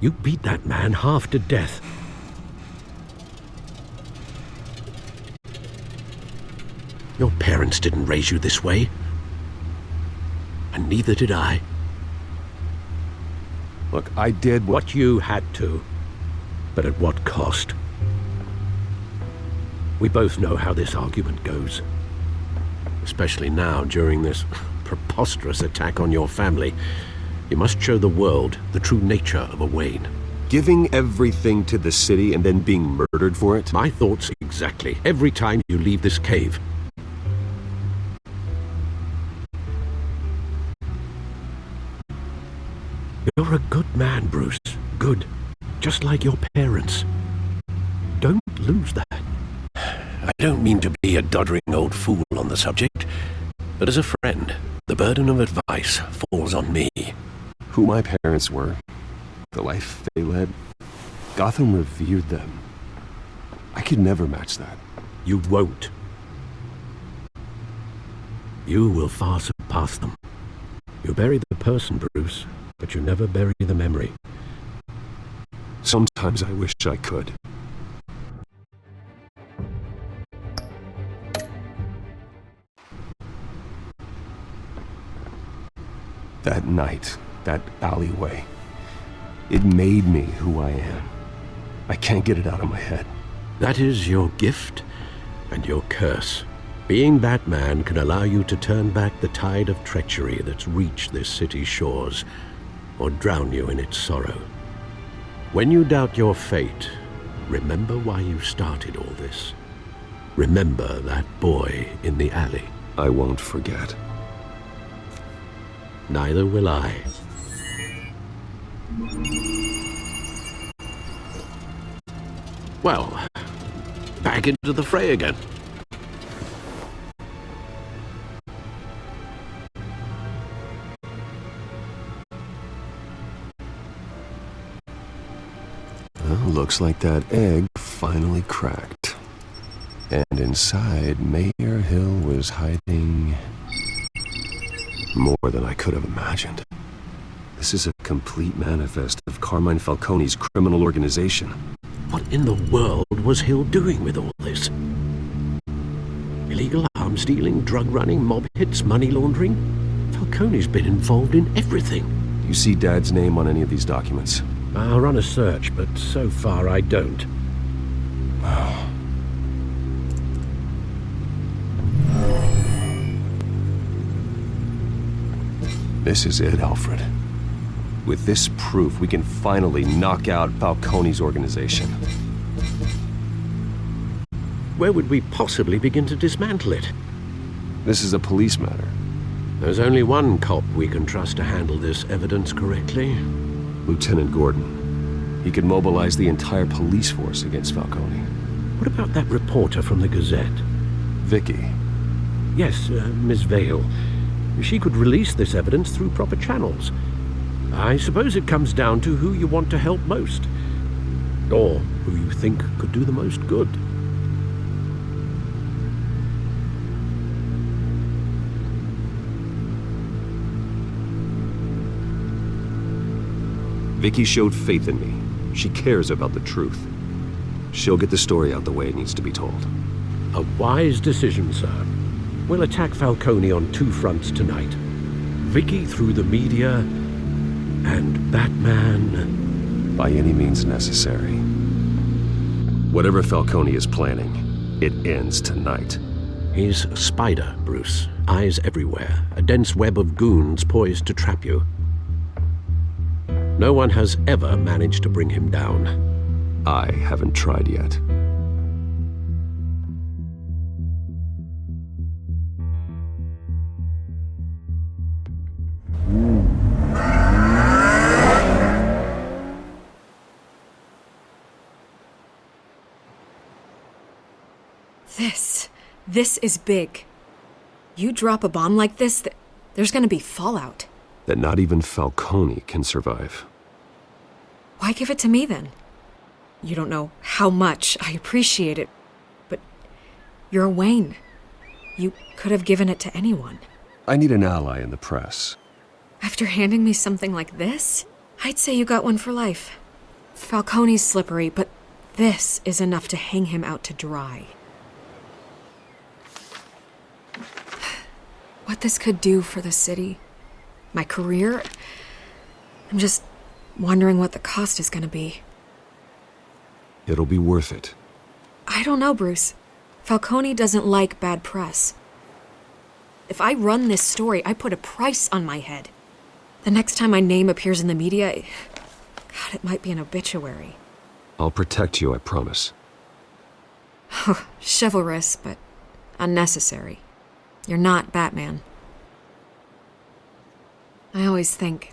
You beat that man half to death. Your parents didn't raise you this way. And neither did I. Look, I did what you had to, but at what cost? We both know how this argument goes. Especially now, during this preposterous attack on your family. You must show the world the true nature of a Wayne. Giving everything to the city and then being murdered for it? My thoughts exactly. Every time you leave this cave. You're a good man, Bruce. Good. Just like your parents. Don't lose that. I don't mean to be a doddering old fool on the subject, but as a friend, the burden of advice falls on me. Who my parents were, the life they led, Gotham revered them. I could never match that. You won't. You will far surpass them. You bury the person, Bruce, but you never bury the memory. Sometimes I wish I could. That night, that alleyway, it made me who I am. I can't get it out of my head. That is your gift and your curse. Being Batman can allow you to turn back the tide of treachery that's reached this city's shores, or drown you in its sorrow. When you doubt your fate, remember why you started all this. Remember that boy in the alley. I won't forget. Neither will I. Well, back into the fray again. Well, looks like that egg finally cracked. And inside, Mayor Hill was hiding more than I could have imagined. This is a complete manifest of Carmine Falcone's criminal organization. What in the world was Hill doing with all this? Illegal arms dealing, drug running, mob hits, money laundering? Falcone's been involved in everything. You see Dad's name on any of these documents? I'll run a search, but so far I don't. This is it, Alfred. With this proof, we can finally knock out Falcone's organization. Where would we possibly begin to dismantle it? This is a police matter. There's only one cop we can trust to handle this evidence correctly. Lieutenant Gordon. He could mobilize the entire police force against Falcone. What about that reporter from the Gazette? Vicky. Yes, Miss Vale. She could release this evidence through proper channels. I suppose it comes down to who you want to help most. Or who you think could do the most good. Vicky showed faith in me. She cares about the truth. She'll get the story out the way it needs to be told. A wise decision, sir. We'll attack Falcone on two fronts tonight. Vicky through the media, and Batman... by any means necessary. Whatever Falcone is planning, it ends tonight. He's a spider, Bruce. Eyes everywhere. A dense web of goons poised to trap you. No one has ever managed to bring him down. I haven't tried yet. This is big. You drop a bomb like this, there's gonna be fallout. That not even Falcone can survive. Why give it to me then? You don't know how much I appreciate it, but you're a Wayne. You could have given it to anyone. I need an ally in the press. After handing me something like this, I'd say you got one for life. Falcone's slippery, but this is enough to hang him out to dry. What this could do for the city, my career, I'm just wondering what the cost is gonna be. It'll be worth it. I don't know, Bruce. Falcone doesn't like bad press. If I run this story, I put a price on my head. The next time my name appears in the media, God, it might be an obituary. I'll protect you, I promise. Chivalrous, but unnecessary. You're not Batman. I always think,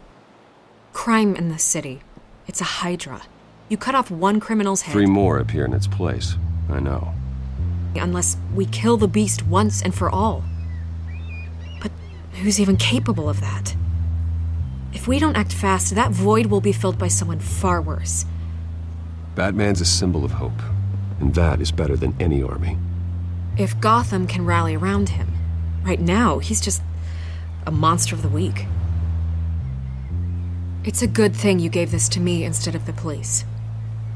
crime in the city, it's a hydra. You cut off one criminal's head. 3 more appear in its place. I know. Unless we kill the beast once and for all. But who's even capable of that? If we don't act fast, that void will be filled by someone far worse. Batman's a symbol of hope, and that is better than any army. If Gotham can rally around him, right now he's just a monster of the week. It's a good thing you gave this to me instead of the police.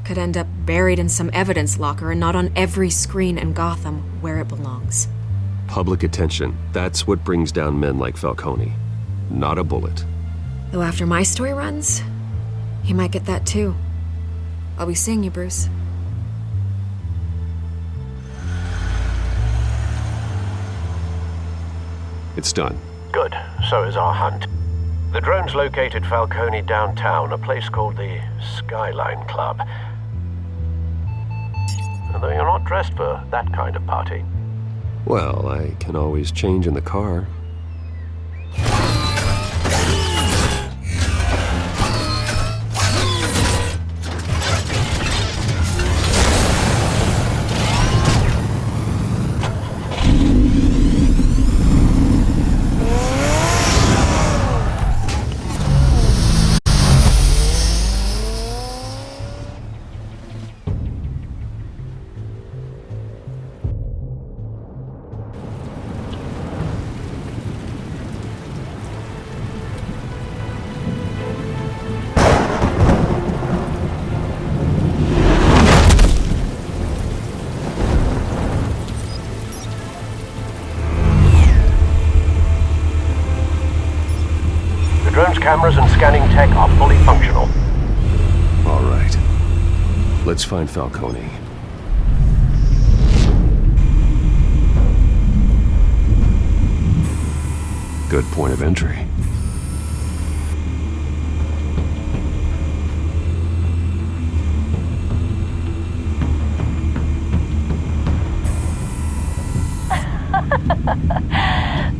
Could end up buried in some evidence locker and not on every screen in Gotham where it belongs. Public attention, that's what brings down men like Falcone. Not a bullet. Though after my story runs, he might get that too. I'll be seeing you, Bruce. It's done. Good. So is our hunt. The drones located Falcone downtown, a place called the Skyline Club. Although you're not dressed for that kind of party. Well, I can always change in the car. Drone's cameras and scanning tech are fully functional. All right. Let's find Falcone. Good point of entry.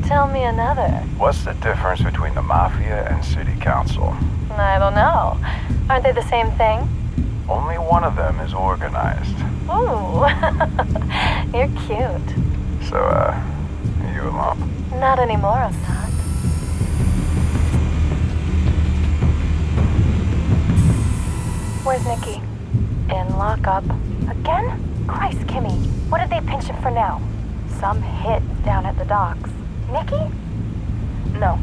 Tell me another. What's the difference between the Mafia and City Council? I don't know. Aren't they the same thing? Only one of them is organized. Ooh, you're cute. So, you a mom? Not anymore, I'm not. Where's Nikki? In lockup. Again? Christ, Kimmy. What did they pinch him for now? Some hit down at the docks. Nikki? No.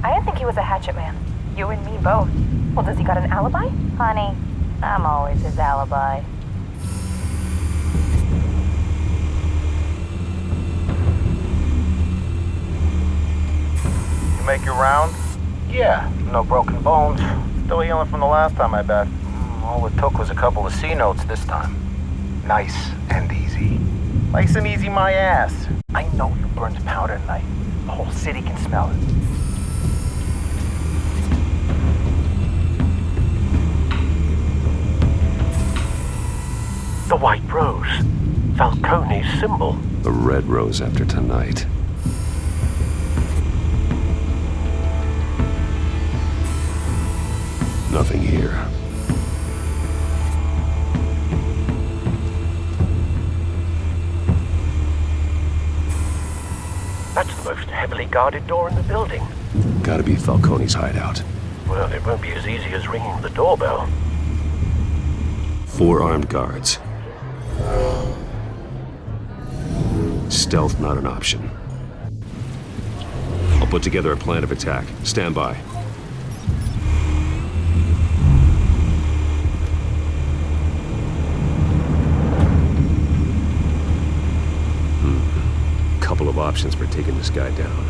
I didn't think he was a hatchet man. You and me both. Well, does he got an alibi? Honey, I'm always his alibi. You make your round? Yeah, no broken bones. Still healing from the last time, I bet. All it took was a couple of C notes this time. Nice and easy. Nice and easy my ass. I know you burned powder tonight. The whole city can smell it. The White Rose. Falcone's symbol. The red rose after tonight. Nothing here. That's the most heavily guarded door in the building. Gotta be Falcone's hideout. Well, it won't be as easy as ringing the doorbell. 4 armed guards. Stealth not an option. I'll put together a plan of attack. Stand by. options for taking this guy down.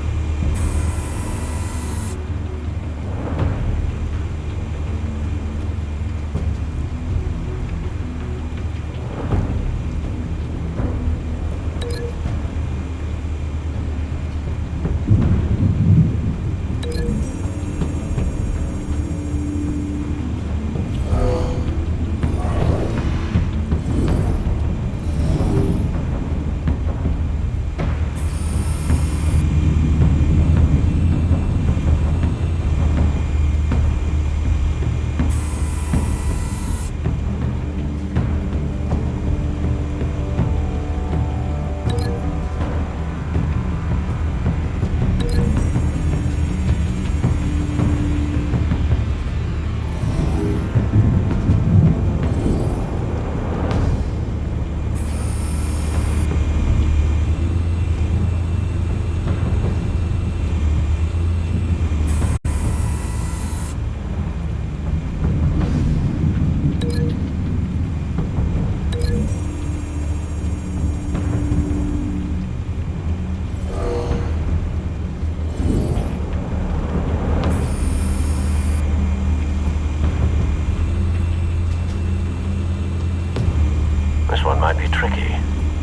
This one might be tricky.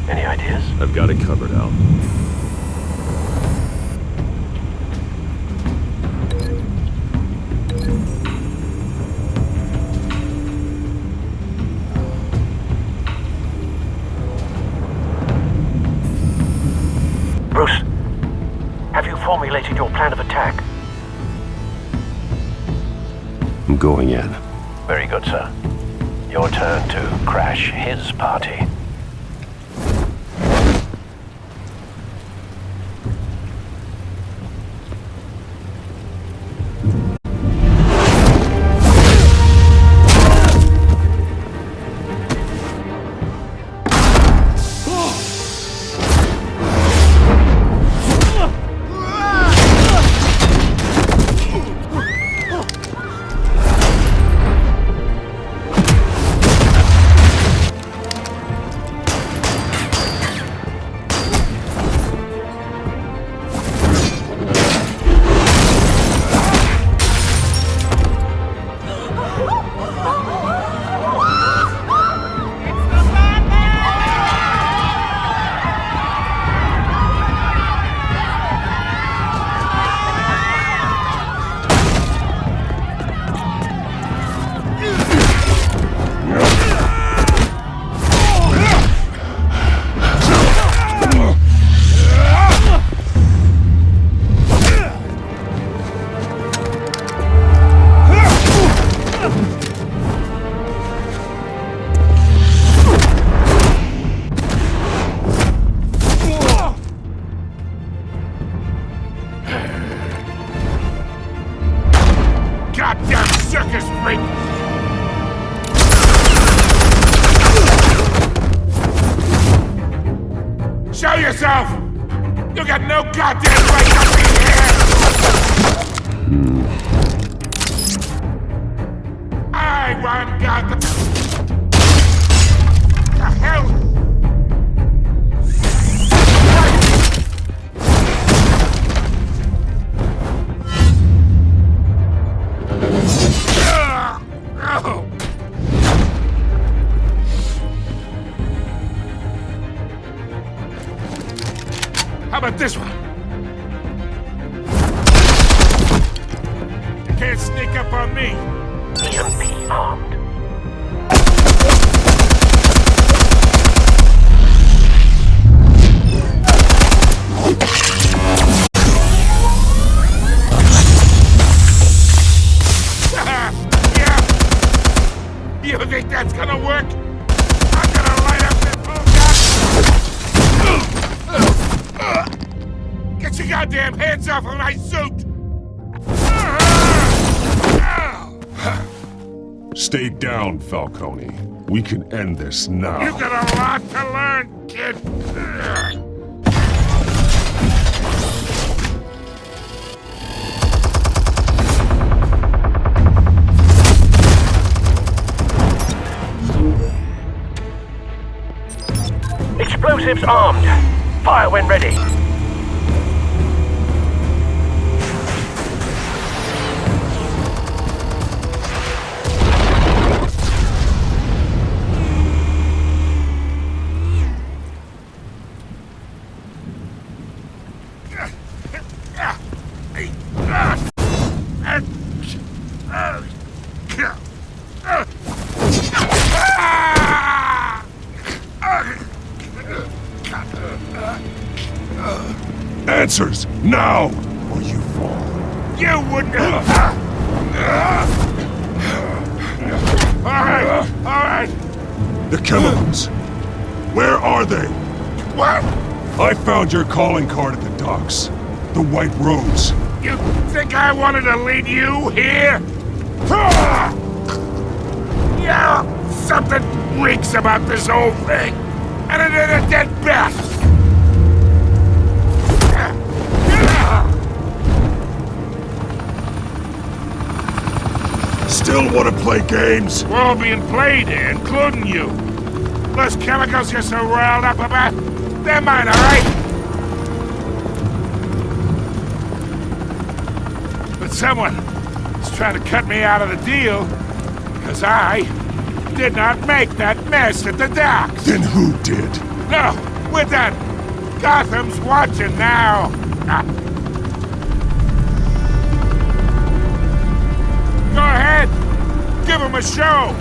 Any ideas? I've got it covered, Al. Bruce, have you formulated your plan of attack? I'm going in. Very good, sir. Your turn to crash his party. Goddamn circus freak! Show yourself! You got no goddamn right to be here! I want God the hell! How about this one? You can't sneak up on me. EMP armed. Yeah. You think that's gonna work? I'm gonna light up this whole goddamn... Get your goddamn hands off of my suit! Stay down, Falcone. We can end this now. You got a lot to learn, kid! Explosives armed. Fire when ready. Answers, now, or you fall. You wouldn't. All right. The chemicals. Where are they? What? I found your calling card at the docks. The White Rose. You think I wanted to lead you here? Yeah, something reeks about this whole thing. And it is a dead bat. Still want to play games? We're all being played here, including you. Those chemicals you're so riled up about, they're mine, all right? But someone is trying to cut me out of the deal because I did not make that mess at the docks. Then who did? No, we're done. Gotham's watching now. Go ahead. Give him a show.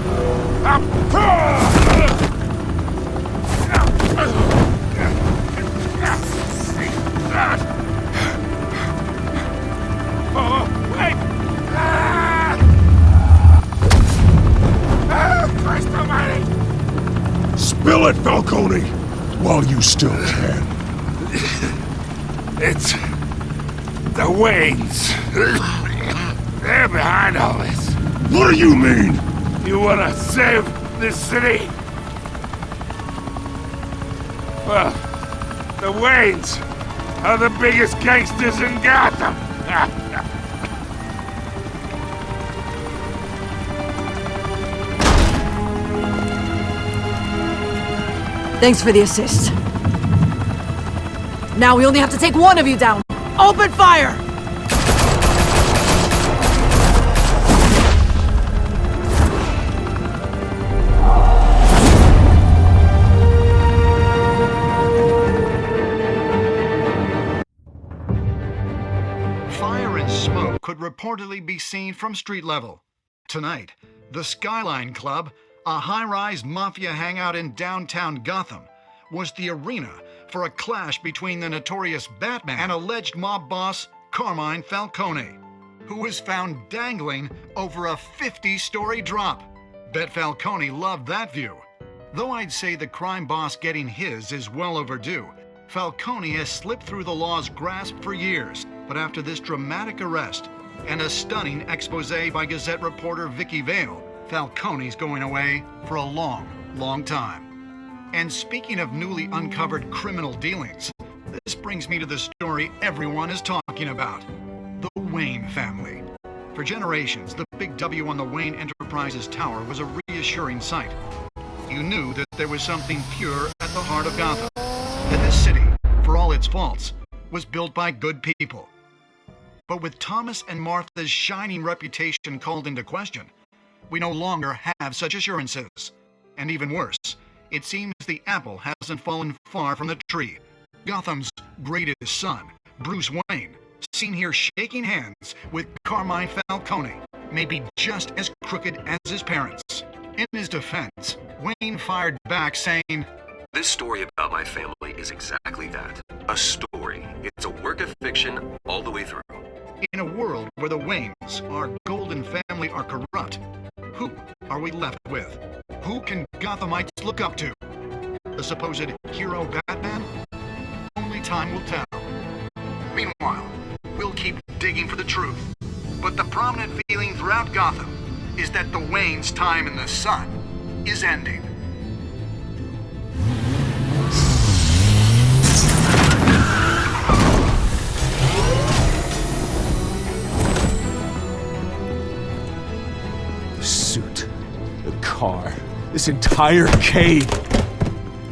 Oh, wait. Christ almighty. Spill it, Falcone, while you still can. It's the Waynes. They're behind all this. What do you mean? You wanna save this city? Well, the Waynes are the biggest gangsters in Gotham. Thanks for the assist. Now we only have to take one of you down. Open fire! Fire and smoke could reportedly be seen from street level. Tonight, the Skyline Club, a high-rise mafia hangout in downtown Gotham, was the arena for a clash between the notorious Batman and alleged mob boss Carmine Falcone, who was found dangling over a 50-story drop. Bet Falcone loved that view. Though I'd say the crime boss getting his is well overdue, Falcone has slipped through the law's grasp for years. But after this dramatic arrest and a stunning expose by Gazette reporter Vicky Vale, Falcone's going away for a long, long time. And speaking of newly uncovered criminal dealings, this brings me to the story everyone is talking about. The Wayne family. For generations, the big W on the Wayne Enterprises Tower was a reassuring sight. You knew that there was something pure at the heart of Gotham. That this city, for all its faults, was built by good people. But with Thomas and Martha's shining reputation called into question, we no longer have such assurances. And even worse, it seems the apple hasn't fallen far from the tree. Gotham's greatest son, Bruce Wayne, seen here shaking hands with Carmine Falcone, may be just as crooked as his parents. In his defense, Wayne fired back saying, This story about my family is exactly that. A story. It's a work of fiction all the way through. in a world where the Waynes, our golden family, are corrupt, who are we left with? Who can Gothamites look up to? The supposed hero Batman? Only time will tell. Meanwhile, we'll keep digging for the truth. But the prominent feeling throughout Gotham is that the Waynes' time in the sun is ending. The suit, the car, this entire cave.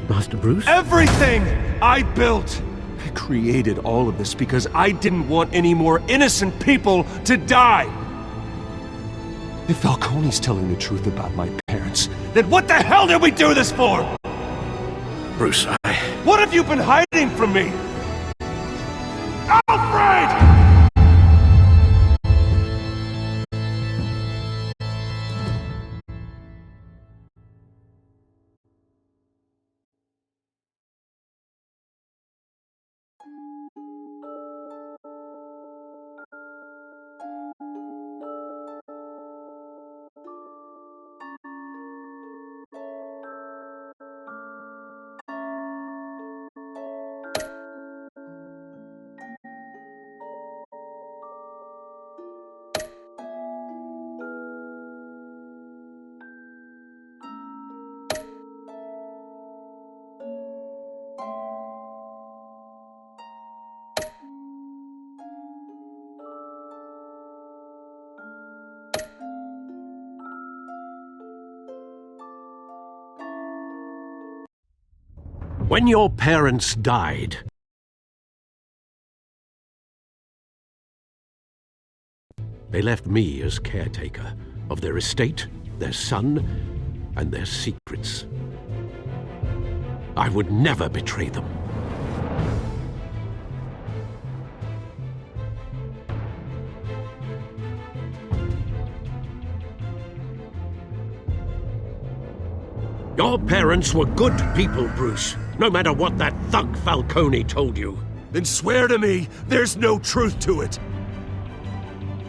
Master Bruce? Everything I built! I created all of this because I didn't want any more innocent people to die! If Falcone's telling the truth about my parents, then what the hell did we do this for? Bruce, What have you been hiding from me? Alfred! When your parents died, they left me as caretaker of their estate, their son, and their secrets. I would never betray them. Your parents were good people, Bruce, no matter what that thug Falcone told you. Then swear to me there's no truth to it.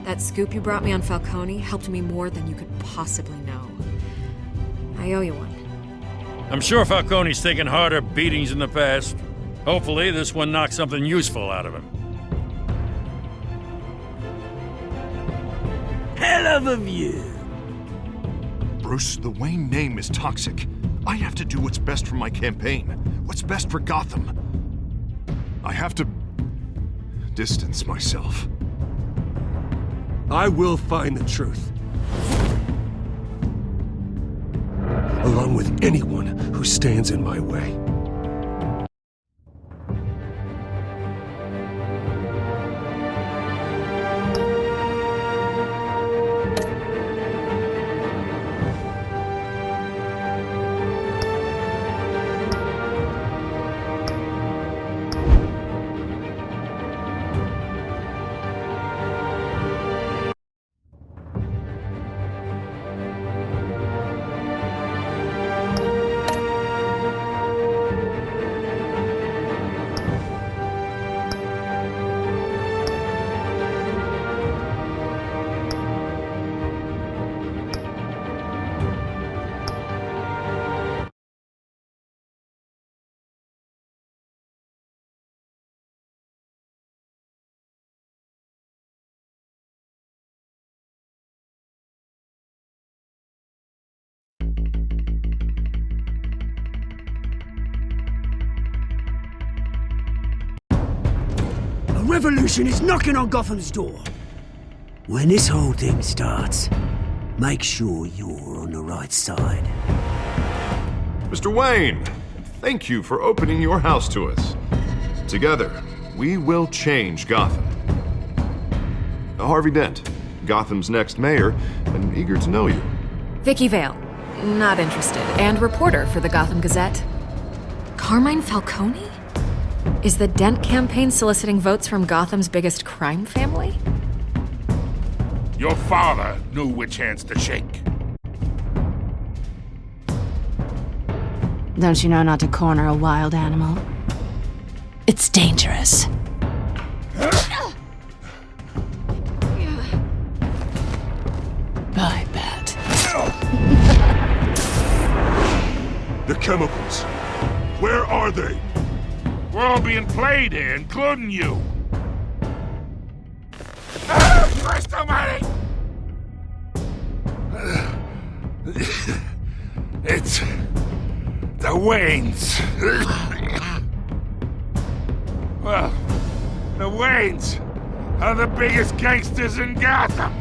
That scoop you brought me on Falcone helped me more than you could possibly know. I owe you one. I'm sure Falcone's taken harder beatings in the past. Hopefully, this one knocks something useful out of him. Hell of a view. Bruce, the Wayne name is toxic. I have to do what's best for my campaign. What's best for Gotham. I have to distance myself. I will find the truth. Along with anyone who stands in my way. A revolution is knocking on Gotham's door. When this whole thing starts, make sure you're on the right side. Mr. Wayne, thank you for opening your house to us. Together, we will change Gotham. Harvey Dent, Gotham's next mayor, and eager to know you. Vicky Vale, not interested, and reporter for the Gotham Gazette. Carmine Falcone? Is the Dent campaign soliciting votes from Gotham's biggest crime family? Your father knew which hands to shake. Don't you know not to corner a wild animal? It's dangerous. I bet. The chemicals. Where are they? We're all being played here, including you. Christ almighty! It's the Waynes. Well, the Waynes are the biggest gangsters in Gotham.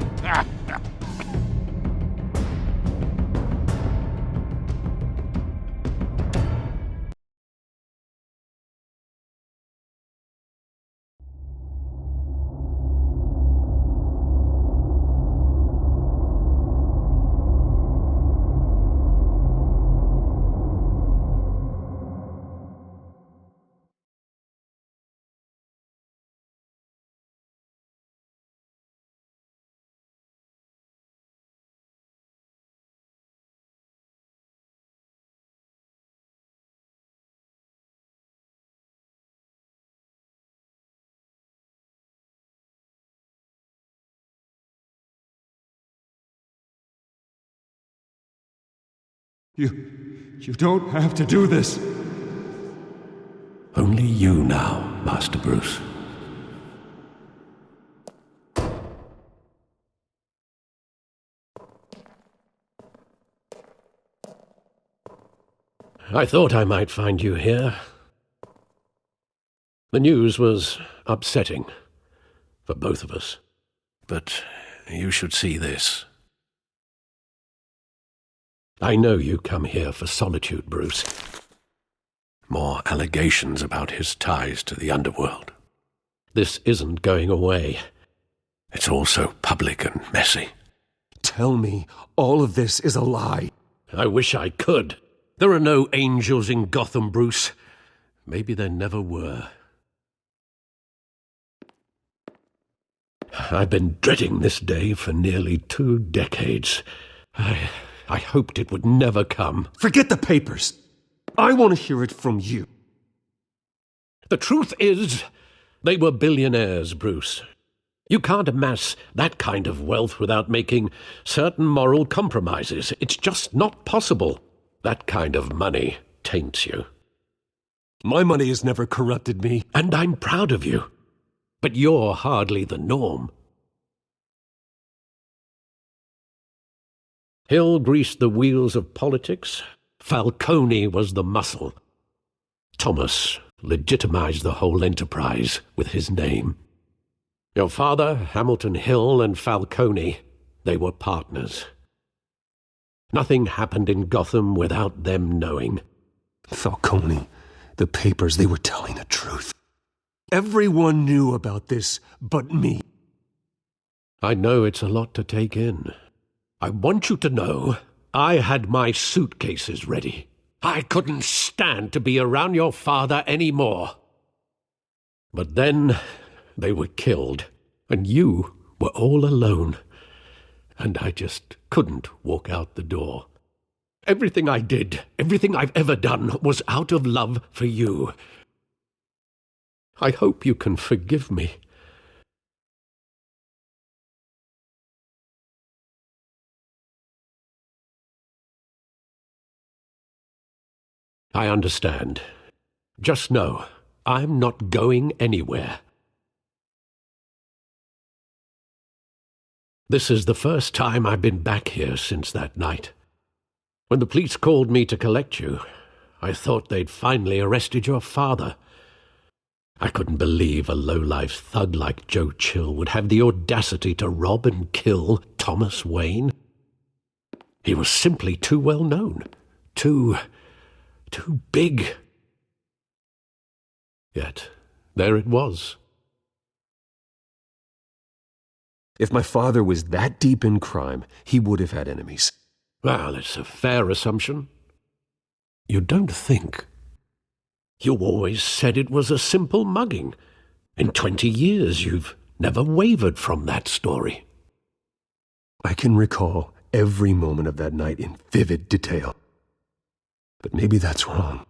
You don't have to do this. Only you now, Master Bruce. I thought I might find you here. The news was upsetting for both of us. But you should see this. I know you come here for solitude, Bruce. More allegations about his ties to the underworld. This isn't going away. It's all so public and messy. Tell me all of this is a lie. I wish I could. There are no angels in Gotham, Bruce. Maybe there never were. I've been dreading this day for nearly 2 decades. I hoped it would never come. Forget the papers. I want to hear it from you. The truth is, they were billionaires, Bruce. You can't amass that kind of wealth without making certain moral compromises. It's just not possible. That kind of money taints you. My money has never corrupted me. And I'm proud of you. But you're hardly the norm. Hill greased the wheels of politics. Falcone was the muscle. Thomas legitimized the whole enterprise with his name. Your father, Hamilton Hill, and Falcone, they were partners. Nothing happened in Gotham without them knowing. Falcone, the papers, they were telling the truth. Everyone knew about this but me. I know it's a lot to take in. I want you to know I had my suitcases ready. I couldn't stand to be around your father anymore. But then they were killed, and you were all alone. And I just couldn't walk out the door. Everything I did, everything I've ever done, was out of love for you. I hope you can forgive me. I understand. Just know, I'm not going anywhere. This is the first time I've been back here since that night. When the police called me to collect you, I thought they'd finally arrested your father. I couldn't believe a low-life thug like Joe Chill would have the audacity to rob and kill Thomas Wayne. He was simply too well known, too big. Yet, there it was. If my father was that deep in crime, he would have had enemies. Well, it's a fair assumption. You don't think. You always said it was a simple mugging. In 20 years, you've never wavered from that story. I can recall every moment of that night in vivid detail. But maybe that's wrong.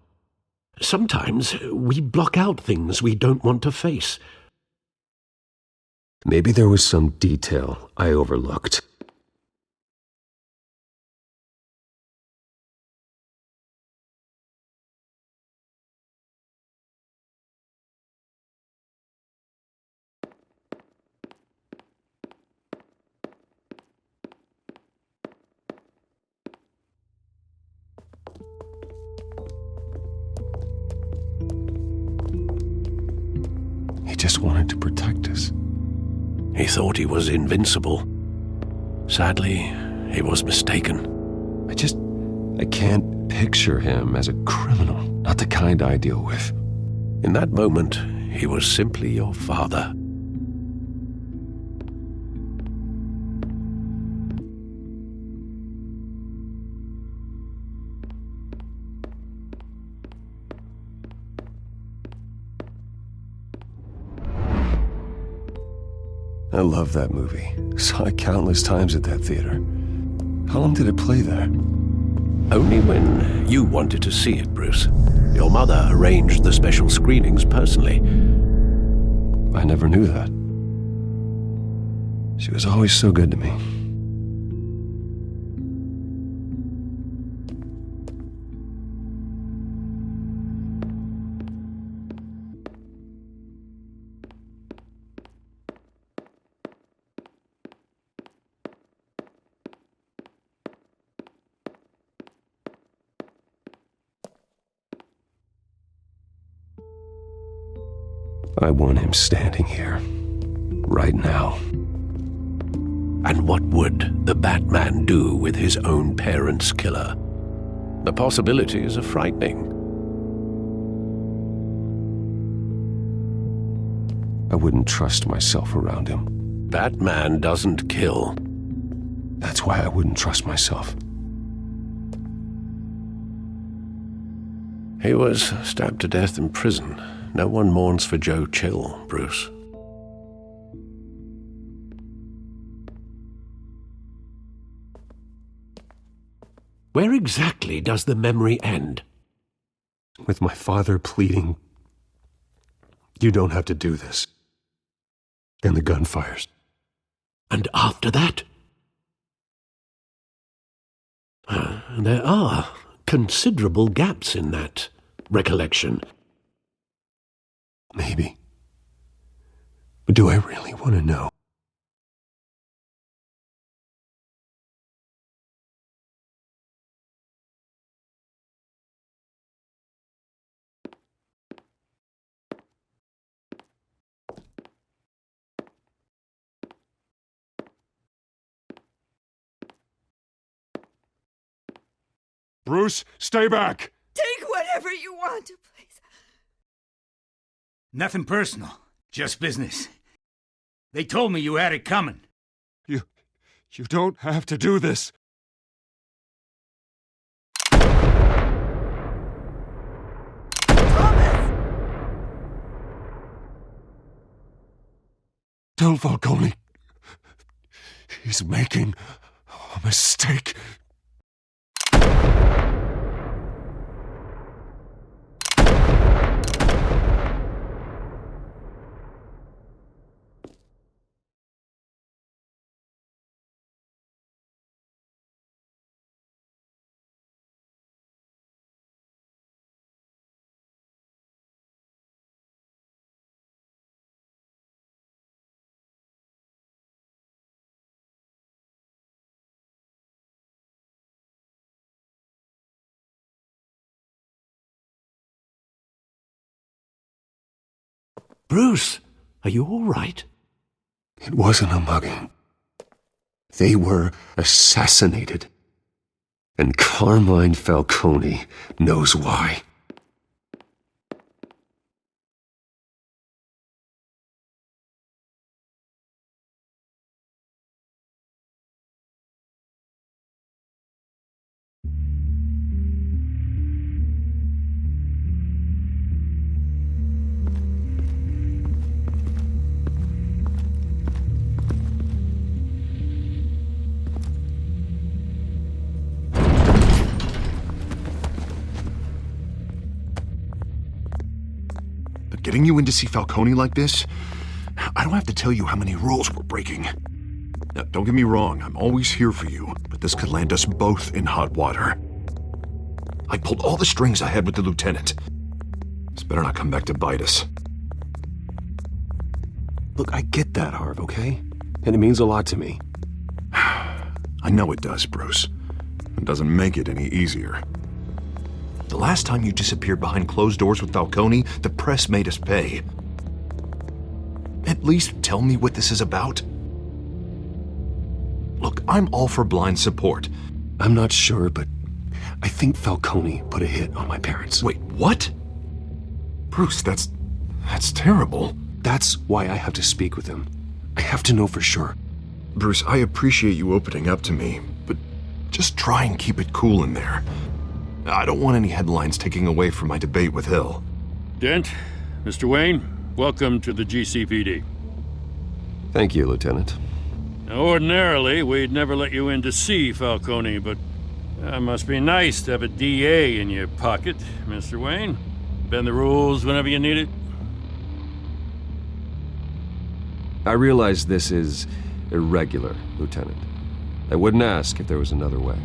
Sometimes we block out things we don't want to face. Maybe there was some detail I overlooked. He just wanted to protect us. He thought he was invincible. Sadly, he was mistaken. I can't picture him as a criminal, not the kind I deal with. In that moment, he was simply your father. I love that movie. Saw it countless times at that theater. How long did it play there? Only when you wanted to see it, Bruce. Your mother arranged the special screenings personally. I never knew that. She was always so good to me. I want him standing here, right now. And what would the Batman do with his own parents' killer? The possibilities are frightening. I wouldn't trust myself around him. Batman doesn't kill. That's why I wouldn't trust myself. He was stabbed to death in prison. No one mourns for Joe Chill, Bruce. Where exactly does the memory end? With my father pleading, "You don't have to do this." And the gunfires. And after that? There are considerable gaps in that recollection. Maybe. But do I really want to know? Bruce, stay back! Take whatever you want, please. Nothing personal, just business. They told me you had it coming. You don't have to do this. Tell Falcone he's making a mistake. Bruce, are you all right? It wasn't a mugging. They were assassinated. And Carmine Falcone knows why. Getting you in to see Falcone like this, I don't have to tell you how many rules we're breaking. Now, don't get me wrong, I'm always here for you, but this could land us both in hot water. I pulled all the strings I had with the lieutenant. This better not come back to bite us. Look, I get that, Harv, okay? And it means a lot to me. I know it does, Bruce. It doesn't make it any easier. The last time you disappeared behind closed doors with Falcone, the press made us pay. At least tell me what this is about. Look, I'm all for blind support. I'm not sure, but I think Falcone put a hit on my parents. Wait, what? Bruce, that's terrible. That's why I have to speak with him. I have to know for sure. Bruce, I appreciate you opening up to me, but just try and keep it cool in there. I don't want any headlines taking away from my debate with Hill. Dent, Mr. Wayne, welcome to the GCPD. Thank you, Lieutenant. Now, ordinarily, we'd never let you in to see Falcone, but it must be nice to have a DA in your pocket, Mr. Wayne. Bend the rules whenever you need it. I realize this is irregular, Lieutenant. I wouldn't ask if there was another way.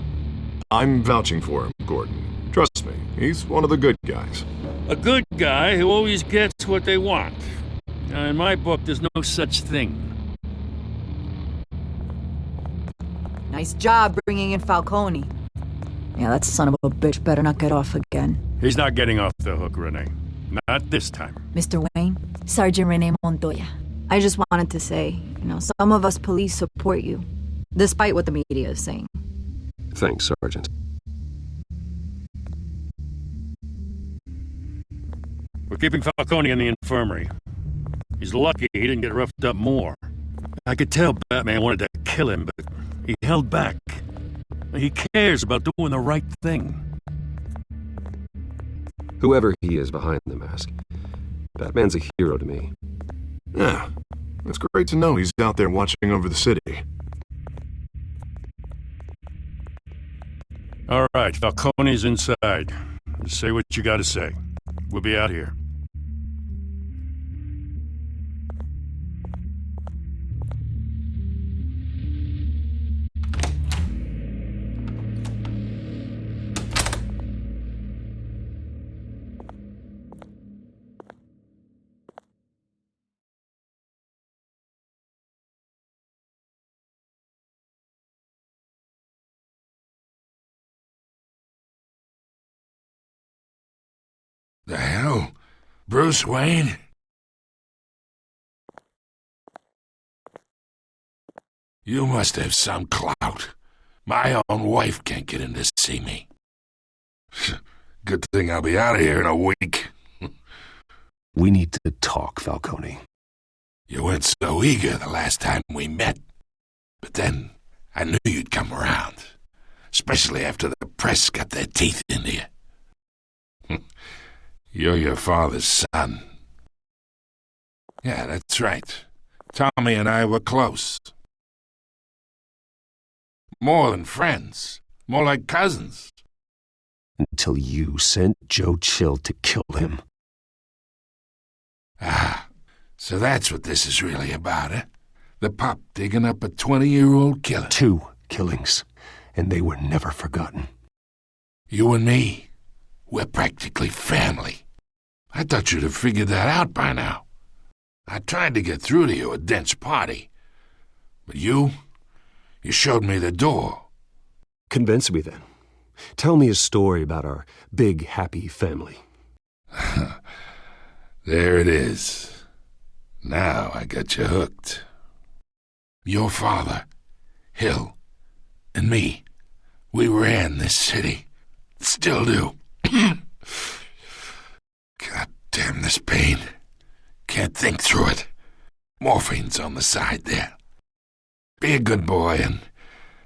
I'm vouching for him, Gordon. Trust me, he's one of the good guys. A good guy who always gets what they want. Now, in my book, there's no such thing. Nice job bringing in Falcone. Yeah, that son of a bitch better not get off again. He's not getting off the hook, Renee. Not this time. Mr. Wayne, Sergeant Rene Montoya. I just wanted to say, some of us police support you, despite what the media is saying. Thanks, Sergeant. We're keeping Falcone in the infirmary. He's lucky he didn't get roughed up more. I could tell Batman wanted to kill him, but he held back. He cares about doing the right thing. Whoever he is behind the mask, Batman's a hero to me. Yeah, it's great to know he's out there watching over the city. All right, Falcone's inside. Just say what you gotta say. We'll be out here. The hell? Bruce Wayne? You must have some clout. My own wife can't get in to see me. Good thing I'll be out of here in a week. We need to talk, Falcone. You weren't so eager the last time we met. But then, I knew you'd come around. Especially after the press got their teeth into you. You're your father's son. Yeah, that's right. Tommy and I were close. More than friends. More like cousins. Until you sent Joe Chill to kill him. Ah, so that's what this is really about, eh? The pup digging up a 20-year-old killer. 2 killings, and they were never forgotten. You and me, we're practically family. I thought you'd have figured that out by now. I tried to get through to you at Dent's party. But you showed me the door. Convince me then. Tell me a story about our big, happy family. There it is. Now I got you hooked. Your father, Hill, and me, we ran this city. Still do. God damn this pain. Can't think through it. Morphine's on the side there. Be a good boy and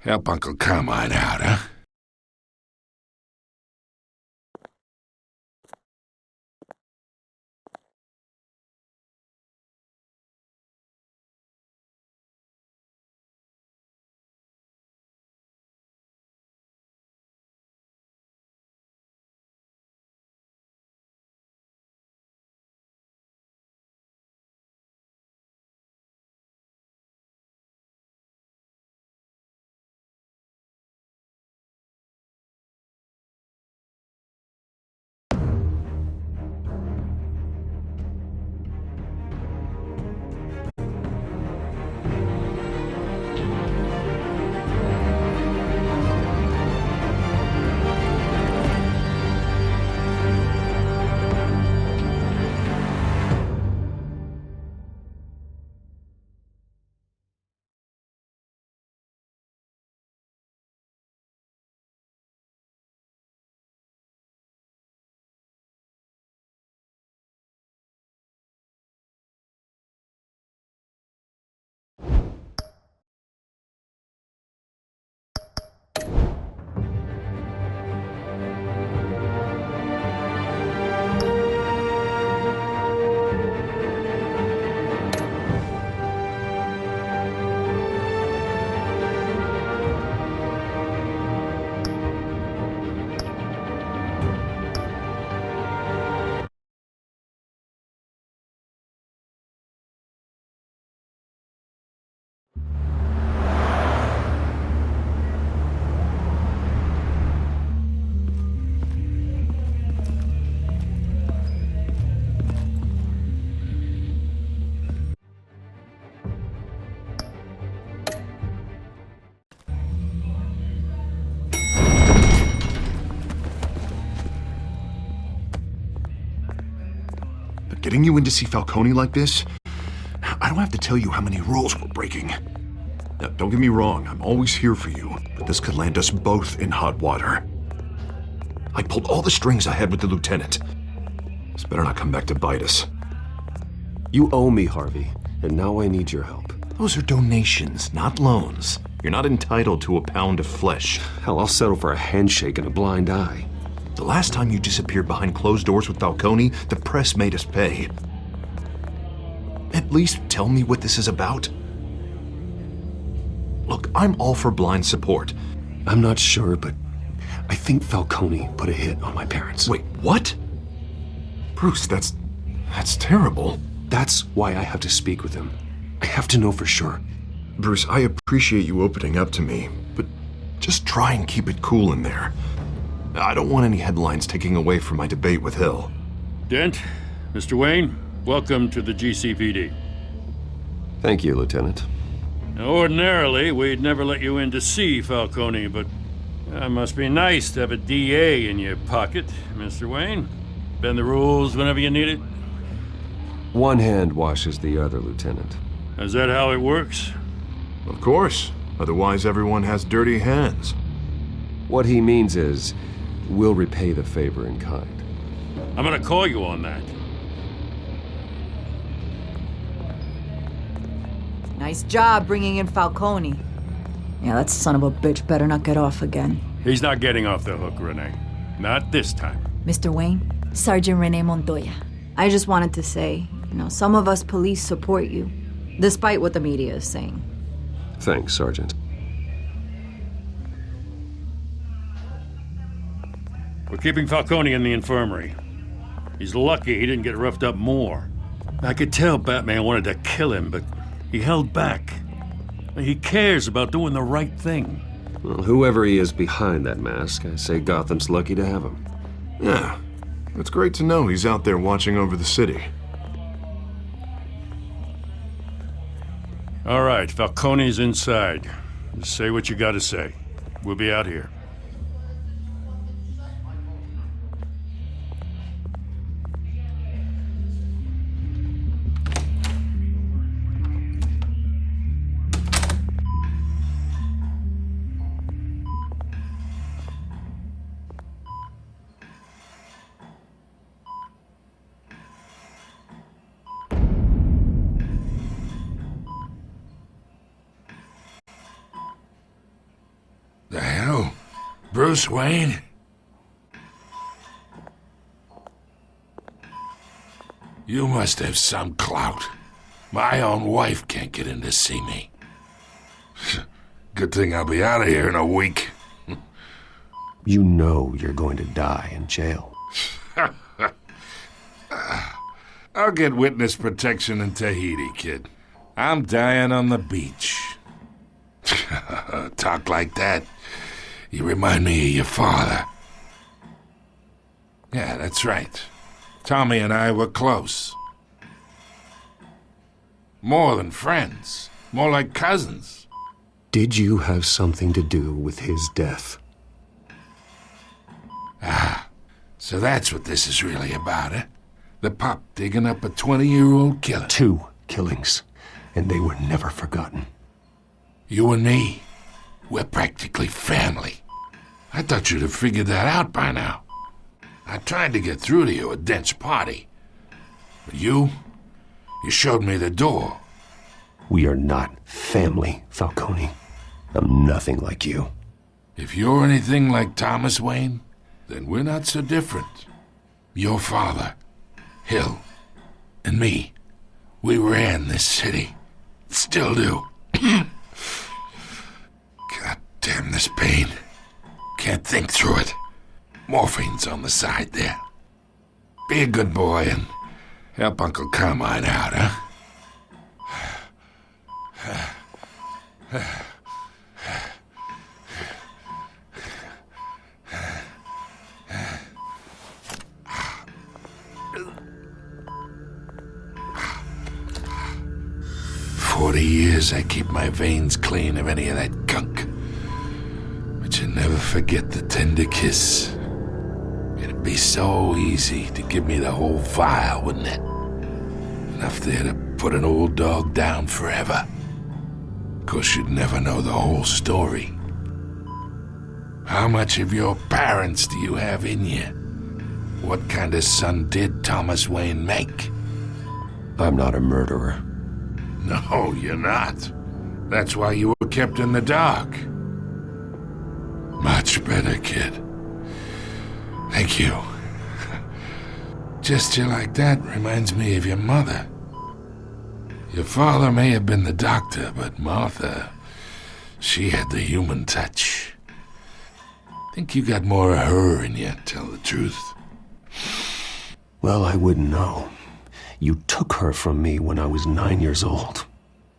help Uncle Carmine out, huh? getting you in to see Falcone like this? I don't have to tell you how many rules we're breaking. Now, don't get me wrong, I'm always here for you, but this could land us both in hot water. I pulled all the strings I had with the lieutenant. This better not come back to bite us. You owe me, Harvey, and now I need your help. Those are donations, not loans. You're not entitled to a pound of flesh. Hell, I'll settle for a handshake and a blind eye. The last time you disappeared behind closed doors with Falcone, the press made us pay. At least tell me what this is about. Look, I'm all for blind support. I'm not sure, but I think Falcone put a hit on my parents. Wait, what? Bruce, that's terrible. That's why I have to speak with him. I have to know for sure. Bruce, I appreciate you opening up to me, but just try and keep it cool in there. I don't want any headlines taking away from my debate with Hill. Dent, Mr. Wayne, welcome to the GCPD. Thank you, Lieutenant. Now, ordinarily, we'd never let you in to see Falcone, but it must be nice to have a DA in your pocket, Mr. Wayne. Bend the rules whenever you need it. One hand washes the other, Lieutenant. Is that how it works? Of course. Otherwise, everyone has dirty hands. What he means is, we'll repay the favor in kind. I'm gonna call you on that. Nice job bringing in Falcone. Yeah, that son of a bitch better not get off again. He's not getting off the hook, Renee. Not this time. Mr. Wayne, Sergeant Renee Montoya. I just wanted to say, some of us police support you, despite what the media is saying. Thanks, Sergeant. We're keeping Falcone in the infirmary. He's lucky he didn't get roughed up more. I could tell Batman wanted to kill him, but he held back. He cares about doing the right thing. Well, whoever he is behind that mask, I say Gotham's lucky to have him. Yeah, it's great to know he's out there watching over the city. All right, Falcone's inside. Just say what you gotta say. We'll be out here. The hell? Bruce Wayne? You must have some clout. My own wife can't get in to see me. Good thing I'll be out of here in a week. You know you're going to die in jail. I'll get witness protection in Tahiti, kid. I'm dying on the beach. Talk like that. You remind me of your father. Yeah, that's right. Tommy and I were close. More than friends. More like cousins. Did you have something to do with his death? Ah, so that's what this is really about, eh? The pup digging up a 20-year-old killer. 2 killings, and they were never forgotten. You and me, we're practically family. I thought you'd have figured that out by now. I tried to get through to you at Dent's party. But you showed me the door. We are not family, Falcone. I'm nothing like you. If you're anything like Thomas Wayne, then we're not so different. Your father, Hill, and me, we ran this city. Still do. God damn this pain. Can't think through it. Morphine's on the side there. Be a good boy and help Uncle Carmine out, huh? I keep my veins clean of any of that gunk. But you never forget the tender kiss. It'd be so easy to give me the whole vial, wouldn't it? enough there to put an old dog down forever. Of course, you'd never know the whole story. How much of your parents do you have in you? What kind of son did Thomas Wayne make? I'm not a murderer. No, you're not. That's why you were kept in the dark. Much better, kid. Thank you. Gesture like that reminds me of your mother. Your father may have been the doctor, but Martha, she had the human touch. Think you got more of her in you, tell the truth. Well, I wouldn't know. You took her from me when I was 9 years old.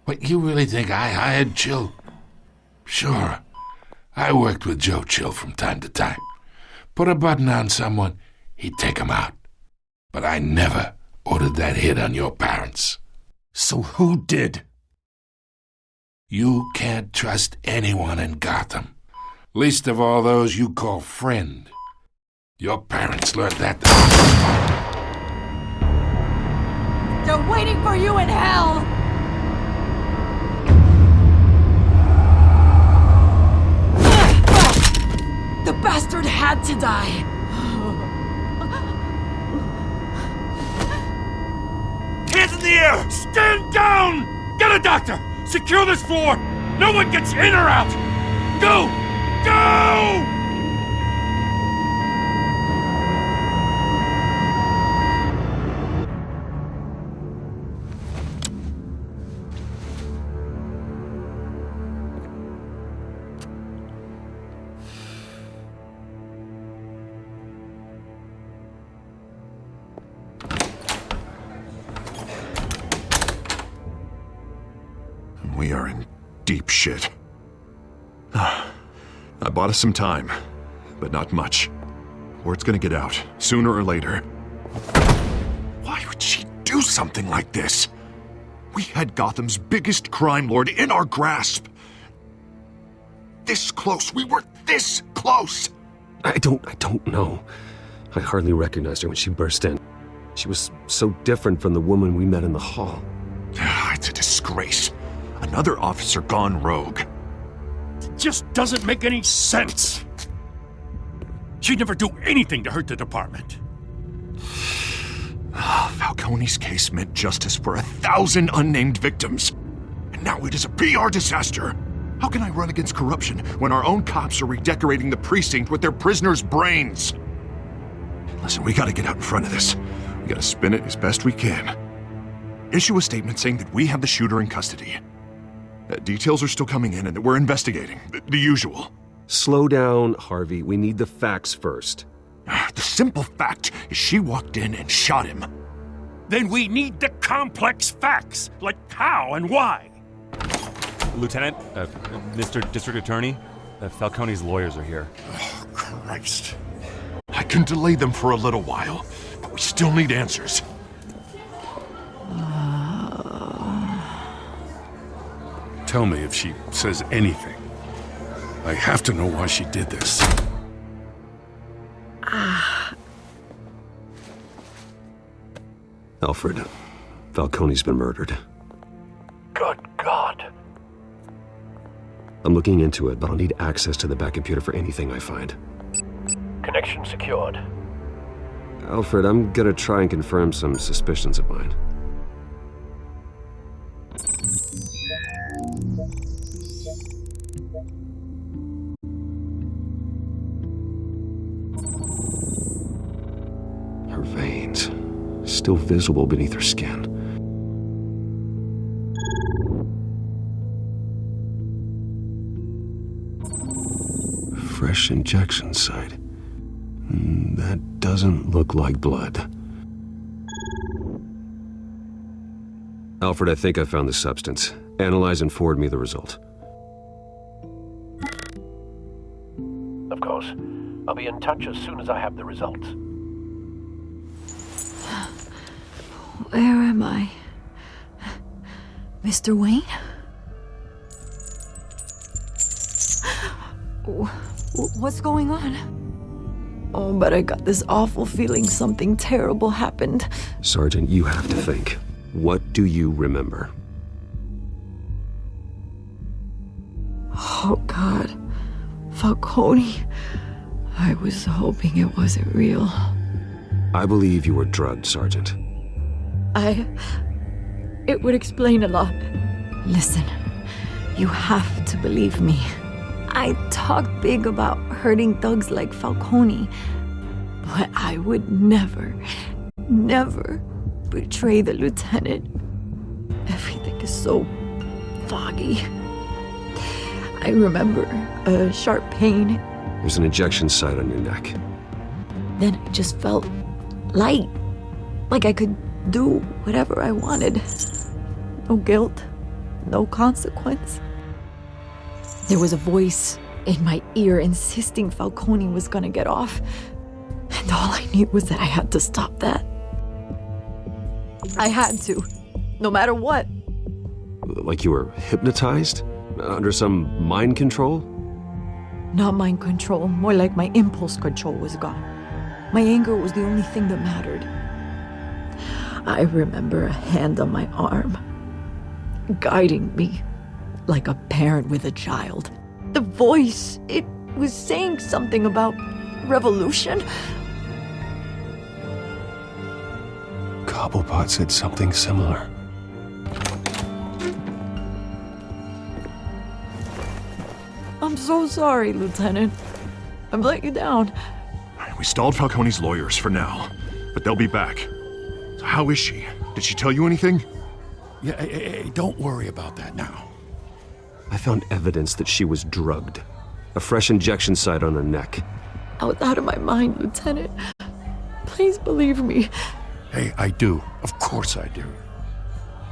What, you really think I hired Chill? Sure. I worked with Joe Chill from time to time. Put a button on someone, he'd take him out. But I never ordered that hit on your parents. So who did? You can't trust anyone in Gotham. Least of all those you call friend. Your parents learned that. They're waiting for you in hell! The bastard had to die! Hands in the air! Stand down! Get a doctor! Secure this floor! No one gets in or out! Go! Go! We are in deep shit. I bought us some time, but not much. Word's gonna get out, sooner or later. Why would she do something like this? We had Gotham's biggest crime lord in our grasp. This close. We were this close. I don't know. I hardly recognized her when she burst in. She was so different from the woman we met in the hall. It's a disgrace. Another officer gone rogue. It just doesn't make any sense. She'd never do anything to hurt the department. Falcone's case meant justice for 1,000 unnamed victims. And now it is a PR disaster. How can I run against corruption when our own cops are redecorating the precinct with their prisoners' brains? Listen, we gotta get out in front of this. We gotta spin it as best we can. Issue a statement saying that we have the shooter in custody. Details are still coming in and that we're investigating. The usual. Slow down, Harvey. We need the facts first. The simple fact is she walked in and shot him. Then we need the complex facts, like how and why. Lieutenant, Mr. District Attorney, Falcone's lawyers are here. Oh, Christ. I can delay them for a little while, but we still need answers. Tell me if she says anything. I have to know why she did this. Alfred, Falcone's been murdered. Good God. I'm looking into it, but I'll need access to the back computer for anything I find. Connection secured. Alfred, I'm gonna try and confirm some suspicions of mine. Her veins, still visible beneath her skin. Fresh injection site. That doesn't look like blood. Alfred, I think I found the substance. Analyze and forward me the result. Of course. I'll be in touch as soon as I have the results. Where am I? Mr. Wayne? What's going on? Oh, but I got this awful feeling something terrible happened. Sergeant, you have to think. What do you remember? Oh, God. Falcone. I was hoping it wasn't real. I believe you were drugged, Sergeant. It would explain a lot. Listen, you have to believe me. I talk big about hurting thugs like Falcone, but I would never betray the lieutenant. Everything is so foggy. I remember a sharp pain. There's an injection site on your neck. Then I just felt light, like I could do whatever I wanted. No guilt, no consequence. There was a voice in my ear insisting Falcone was gonna get off, and all I knew was that I had to stop that. I had to, no matter what. Like you were hypnotized? Under some mind control? Not mind control, more like my impulse control was gone. My anger was the only thing that mattered. I remember a hand on my arm, guiding me like a parent with a child. The voice, it was saying something about revolution. Cobblepot said something similar. I'm so sorry, Lieutenant. I've let you down. We stalled Falcone's lawyers for now, but they'll be back. So how is she? Did she tell you anything? Yeah, hey, don't worry about that now. I found evidence that she was drugged. A fresh injection site on her neck. I was out of my mind, Lieutenant. Please believe me. Hey, I do. Of course I do.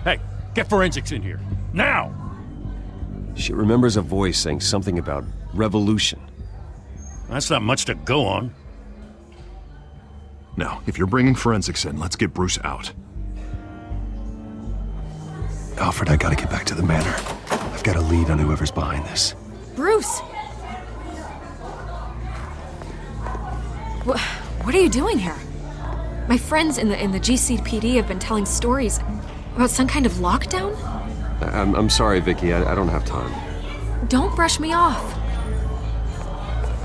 Hey, get forensics in here. Now! She remembers a voice saying something about revolution. That's not much to go on. Now, if you're bringing forensics in, let's get Bruce out. Alfred, I gotta get back to the manor. I've got a lead on whoever's behind this. Bruce! What are you doing here? My friends in the GCPD have been telling stories about some kind of lockdown? I'm sorry, Vicky. I don't have time. Don't brush me off.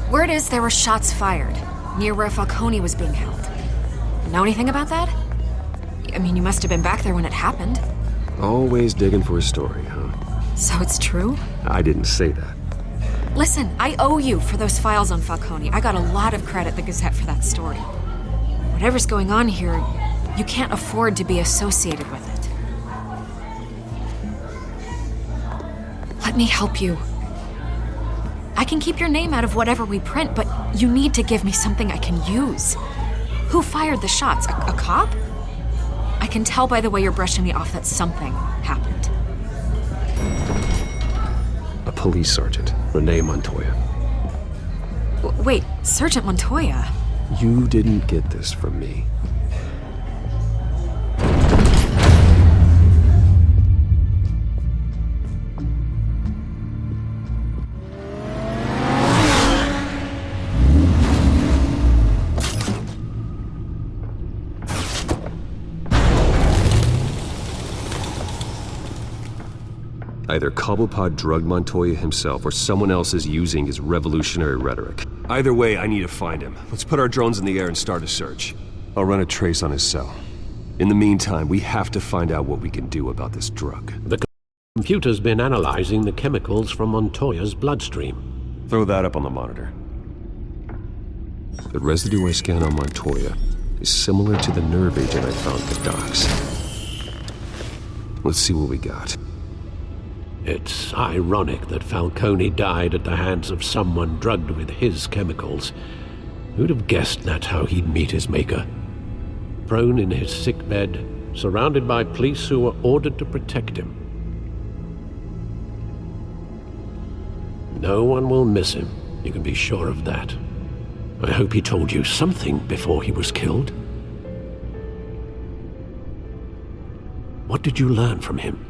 Word is there were shots fired near where Falcone was being held. Know anything about that? I mean, you must have been back there when it happened. Always digging for a story, huh? So it's true? I didn't say that. Listen, I owe you for those files on Falcone. I got a lot of credit at the Gazette for that story. Whatever's going on here, you can't afford to be associated with it. Let me help you. I can keep your name out of whatever we print, but you need to give me something I can use. Who fired the shots? A cop? I can tell by the way you're brushing me off that something happened. A police sergeant, Renee Montoya. Wait, Sergeant Montoya? You didn't get this from me. Either Cobblepot drugged Montoya himself or someone else is using his revolutionary rhetoric. Either way, I need to find him. Let's put our drones in the air and start a search. I'll run a trace on his cell. In the meantime, we have to find out what we can do about this drug. The computer's been analyzing the chemicals from Montoya's bloodstream. Throw that up on the monitor. The residue I scan on Montoya is similar to the nerve agent I found at the docks. Let's see what we got. It's ironic that Falcone died at the hands of someone drugged with his chemicals. Who'd have guessed that's how he'd meet his maker? Prone in his sickbed, surrounded by police who were ordered to protect him. No one will miss him, you can be sure of that. I hope he told you something before he was killed. What did you learn from him?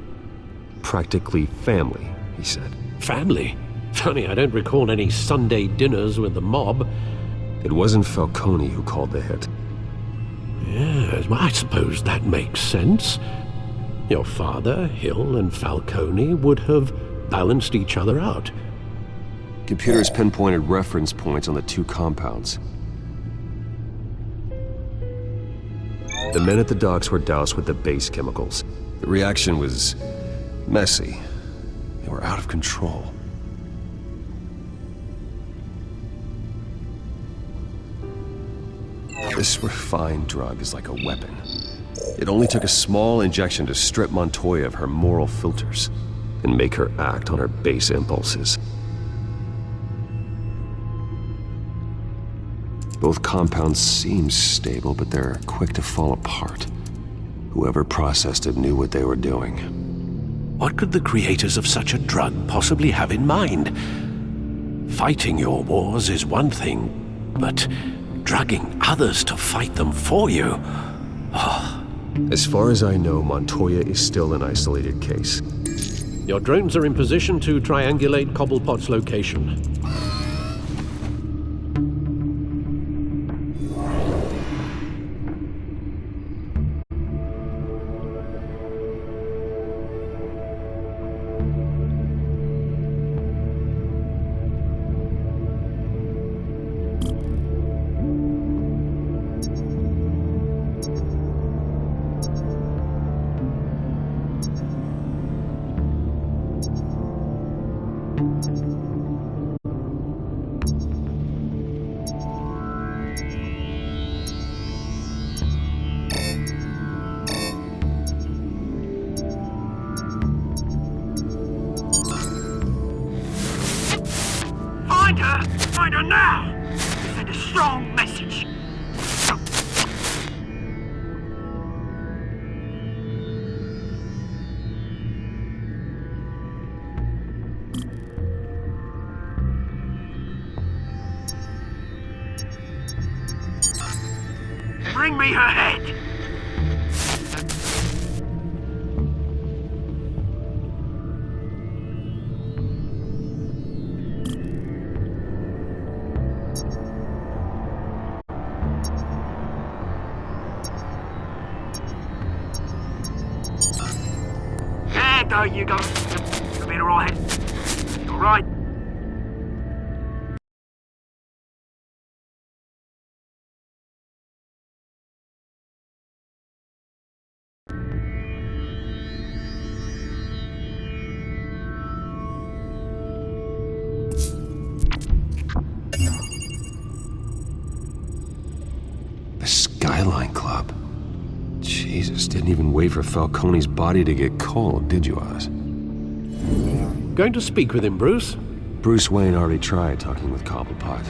Practically family, he said. Family? Funny, I don't recall any Sunday dinners with the mob. It wasn't Falcone who called the hit. Yes, well, I suppose that makes sense. Your father, Hill, and Falcone would have balanced each other out. Computers pinpointed reference points on the two compounds. The men at the docks were doused with the base chemicals. The reaction was messy. They were out of control. This refined drug is like a weapon. It only took a small injection to strip Montoya of her moral filters and make her act on her base impulses. Both compounds seem stable, but they're quick to fall apart. Whoever processed it knew what they were doing. What could the creators of such a drug possibly have in mind? Fighting your wars is one thing, but drugging others to fight them for you? Oh. As far as I know, Montoya is still an isolated case. Your drones are in position to triangulate Cobblepot's location. Find her now! Send a strong message. Bring me her head! There you go. You'll be alright. Alright. The Skyline Club. Jesus, didn't even wait for Falcone's body to get cold, did you, Oz? Going to speak with him, Bruce? Bruce Wayne already tried talking with Cobblepot.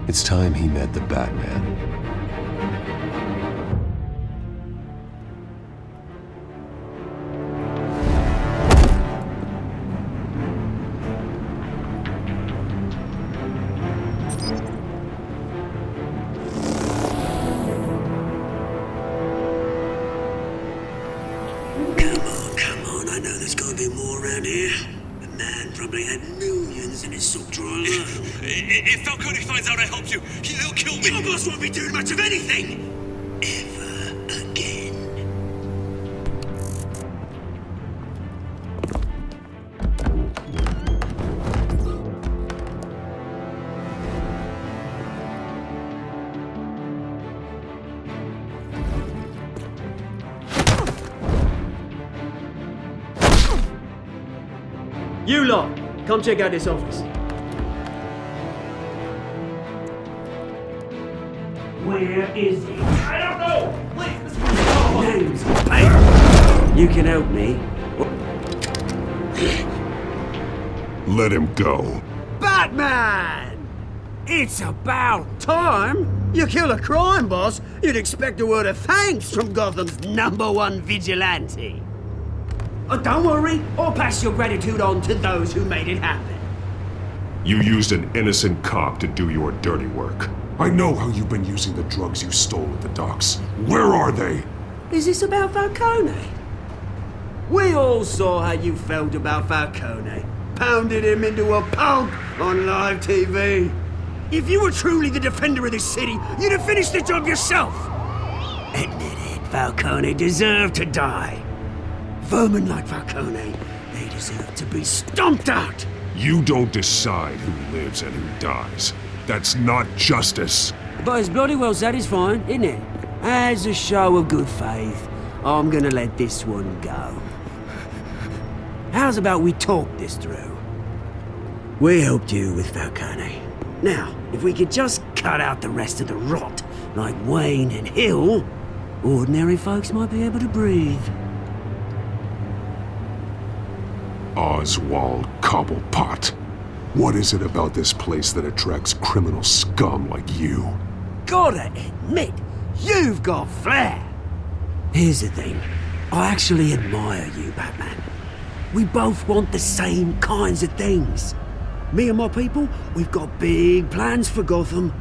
It's time he met the Batman. If Falcone finds out I helped you, he'll kill me. Your boss won't be doing much of anything. Ever again. You lot, come check out this office. Where is he? I don't know! Please, names, paper. You can help me. Let him go. Batman! It's about time! You kill a crime boss, you'd expect a word of thanks from Gotham's #1 vigilante. Oh, don't worry, I'll pass your gratitude on to those who made it happen. You used an innocent cop to do your dirty work. I know how you've been using the drugs you stole at the docks. Where are they? Is this about Falcone? We all saw how you felt about Falcone. Pounded him into a pulp on live TV. If you were truly the defender of this city, you'd have finished the job yourself. Admit it, Falcone deserved to die. Vermin like Falcone, they deserve to be stomped out. You don't decide who lives and who dies. That's not justice. But it's bloody well satisfying, isn't it? As a show of good faith, I'm gonna let this one go. How's about we talk this through? We helped you with Falcone. Now, if we could just cut out the rest of the rot, like Wayne and Hill, ordinary folks might be able to breathe. Oswald Cobblepot. What is it about this place that attracts criminal scum like you? Gotta admit, you've got flair. Here's the thing. I actually admire you, Batman. We both want the same kinds of things. Me and my people, we've got big plans for Gotham.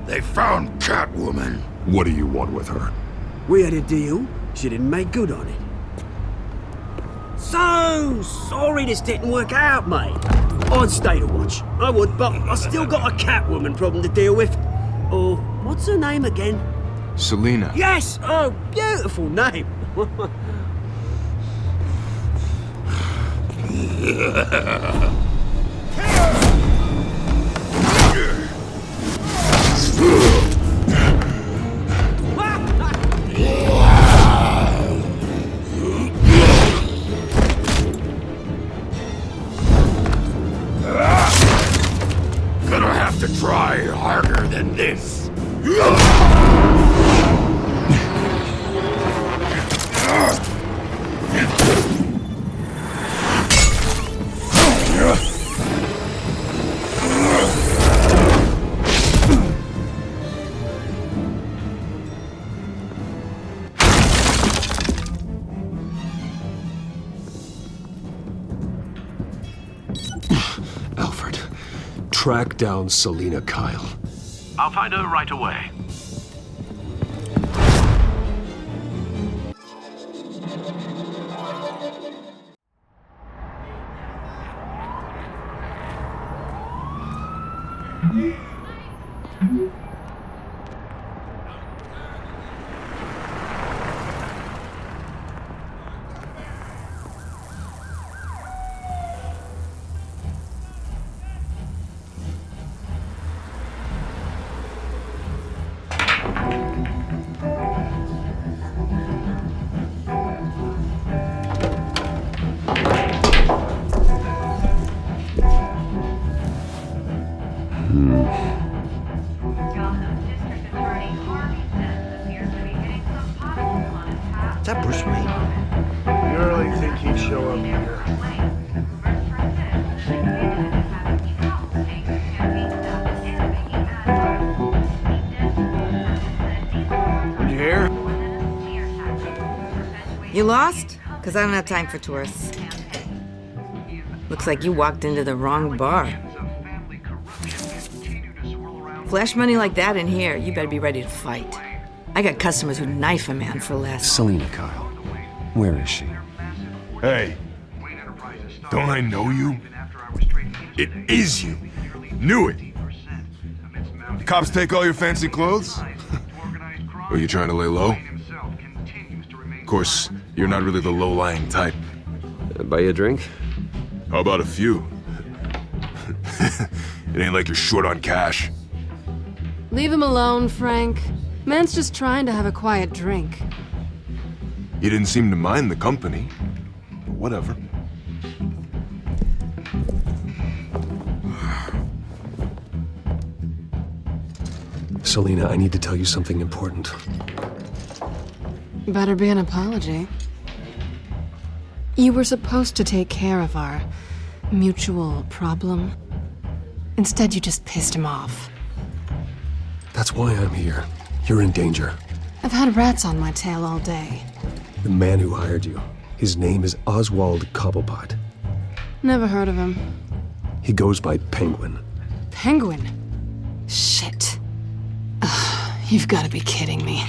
They found Catwoman. What do you want with her? We had a deal. She didn't make good on it. So sorry this didn't work out, mate. I'd stay to watch. I would, but I still got a Catwoman problem to deal with. Oh, what's her name again? Selina. Yes! Oh, beautiful name. Gonna have to try harder than this. Alfred, track down Selina Kyle. I'll find her right away. Is that Bruce Wayne? You really think he'd show up here? Did you hear? You lost? Because I don't have time for tourists. Looks like you walked into the wrong bar. Flash money like that in here, you better be ready to fight. I got customers who knife a man for less. Selina Kyle. Where is she? Hey, don't I know you? It is you. Knew it. Cops take all your fancy clothes? Are you trying to lay low? Of course, you're not really the low-lying type. Buy you a drink? How about a few? It ain't like you're short on cash. Leave him alone, Frank. Man's just trying to have a quiet drink. You didn't seem to mind the company. But whatever. Selina, I need to tell you something important. Better be an apology. You were supposed to take care of our mutual problem. Instead, you just pissed him off. That's why I'm here. You're in danger. I've had rats on my tail all day. The man who hired you, his name is Oswald Cobblepot. Never heard of him. He goes by Penguin. Penguin? Shit. Ugh, you've got to be kidding me.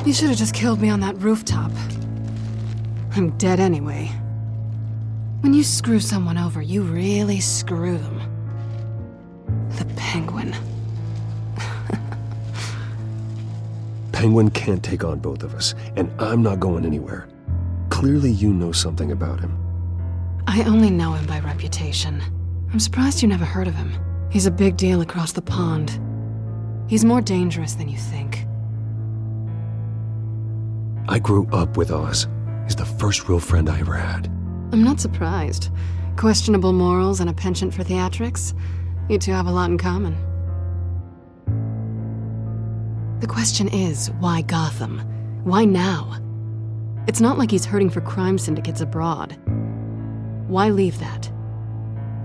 You should have just killed me on that rooftop. I'm dead anyway. When you screw someone over, you really screw them. The Penguin. Penguin can't take on both of us, and I'm not going anywhere. Clearly you know something about him. I only know him by reputation. I'm surprised you never heard of him. He's a big deal across the pond. He's more dangerous than you think. I grew up with Oz. He's the first real friend I ever had. I'm not surprised. Questionable morals and a penchant for theatrics. You two have a lot in common. The question is, why Gotham? Why now? It's not like he's hurting for crime syndicates abroad. Why leave that?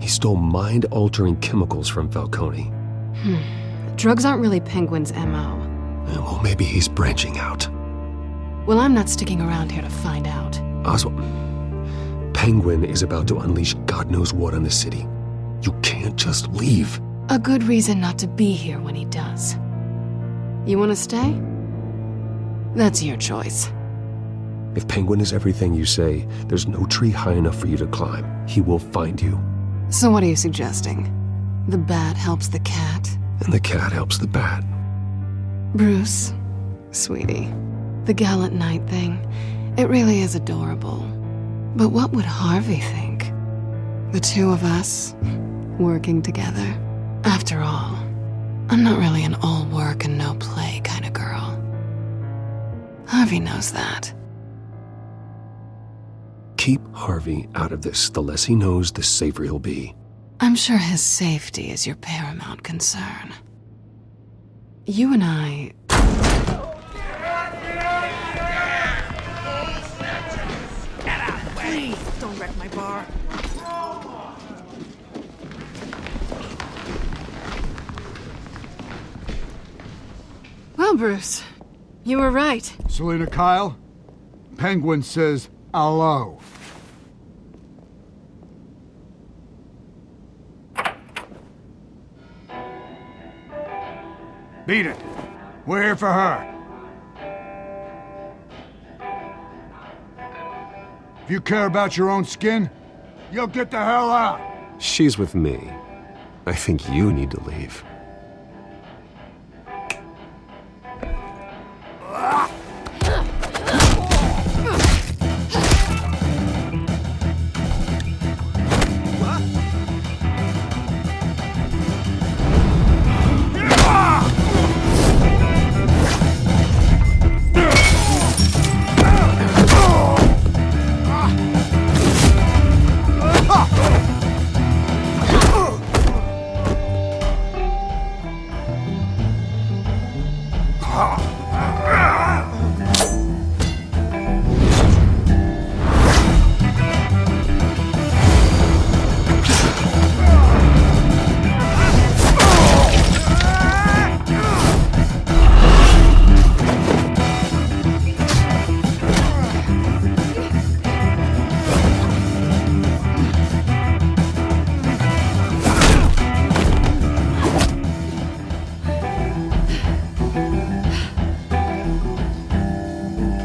He stole mind-altering chemicals from Falcone. Drugs aren't really Penguin's MO. Well, maybe he's branching out. Well, I'm not sticking around here to find out. Oswald, Penguin is about to unleash God knows what on the city. You can't just leave. A good reason not to be here when he does. You want to stay? That's your choice. If Penguin is everything you say, there's no tree high enough for you to climb. He will find you. So what are you suggesting? The bat helps the cat? And the cat helps the bat. Bruce, sweetie, the gallant knight thing, it really is adorable. But what would Harvey think? The two of us, working together? After all, I'm not really an all work and no play kind of girl. Harvey knows that. Keep Harvey out of this. The less he knows, the safer he'll be. I'm sure his safety is your paramount concern. You and I... Please, don't wreck my bar. Well, Bruce, you were right. Selina Kyle, Penguin says hello. Beat it. We're here for her. If you care about your own skin, you'll get the hell out. She's with me. I think you need to leave.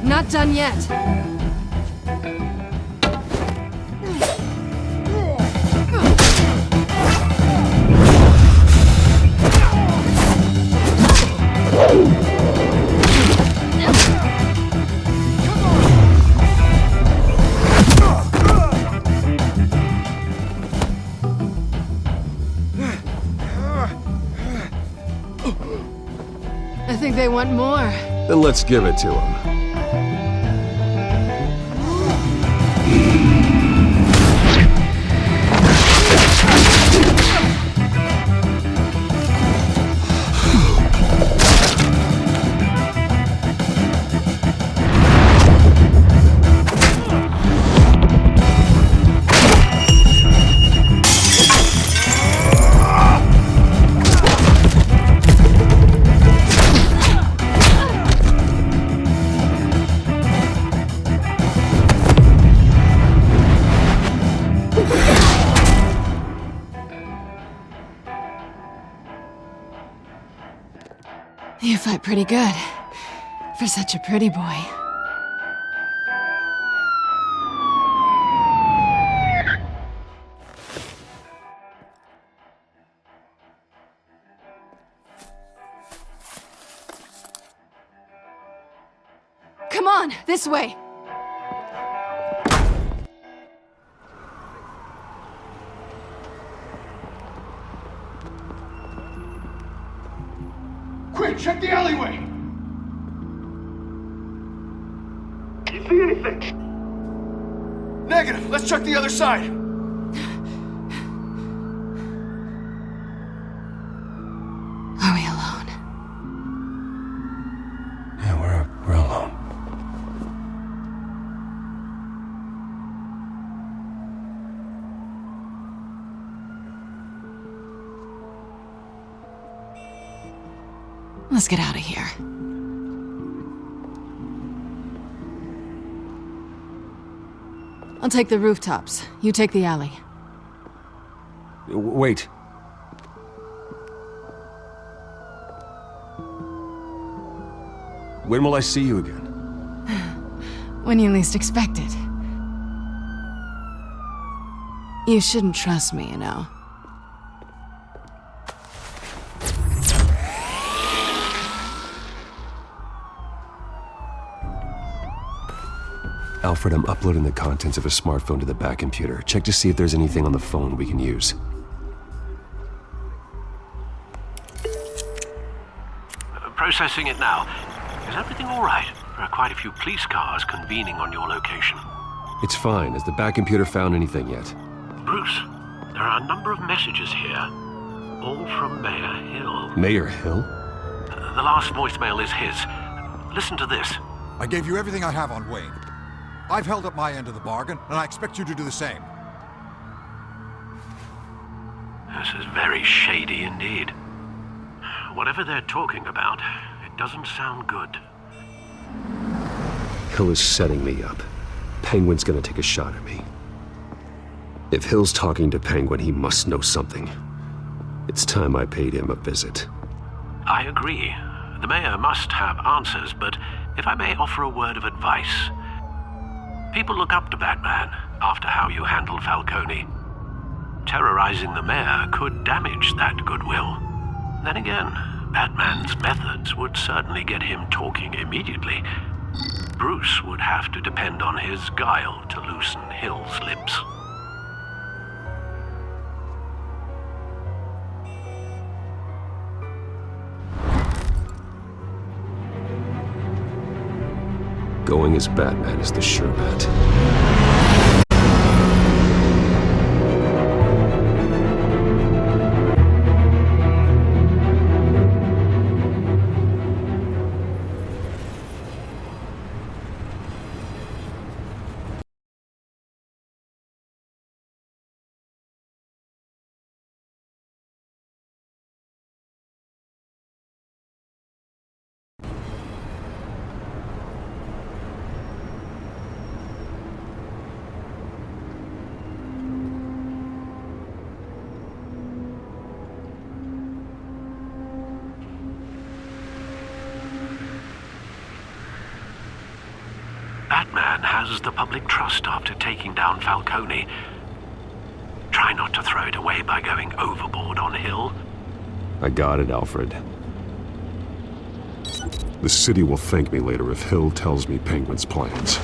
Not done yet. I think they want more. Then let's give it to him. You fight pretty good. For such a pretty boy. Come on, this way. Quick, check the alleyway! You see anything? Negative. Let's check the other side. Are we alone? Yeah, we're alone. Let's get out of here. I'll take the rooftops. You take the alley. Wait. When will I see you again? When you least expect it. You shouldn't trust me, you know. Alfred, I'm uploading the contents of a smartphone to the back computer. Check to see if there's anything on the phone we can use. Processing it now. Is everything all right? There are quite a few police cars convening on your location. It's fine. Has the back computer found anything yet? Bruce, there are a number of messages here. All from Mayor Hill. Mayor Hill? The last voicemail is his. Listen to this. I gave you everything I have on Wayne. I've held up my end of the bargain, and I expect you to do the same. This is very shady indeed. Whatever they're talking about, it doesn't sound good. Hill is setting me up. Penguin's gonna take a shot at me. If Hill's talking to Penguin, he must know something. It's time I paid him a visit. I agree. The mayor must have answers, but if I may offer a word of advice. People look up to Batman after how you handled Falcone. Terrorizing the mayor could damage that goodwill. Then again, Batman's methods would certainly get him talking immediately. Bruce would have to depend on his guile to loosen Hill's lips. Going as Batman is the sure bet. Batman has the public trust after taking down Falcone. Try not to throw it away by going overboard on Hill. I got it, Alfred. The city will thank me later if Hill tells me Penguin's plans.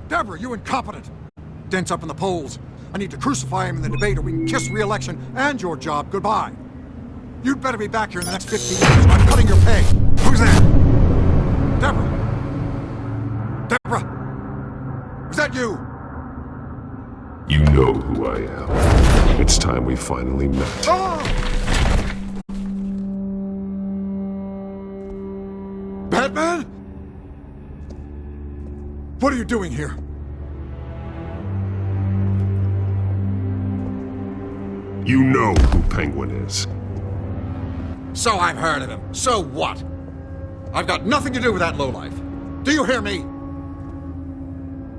Deborah, you incompetent! Dent's up in the polls. I need to crucify him in the debate or we can kiss re-election and your job goodbye. You'd better be back here in the next 15 minutes or I'm cutting your pay. Who's there? Deborah? Deborah? Was that you? You know who I am. It's time we finally met. Oh! Batman? What are you doing here? You know who Penguin is. So I've heard of him. So what? I've got nothing to do with that lowlife. Do you hear me?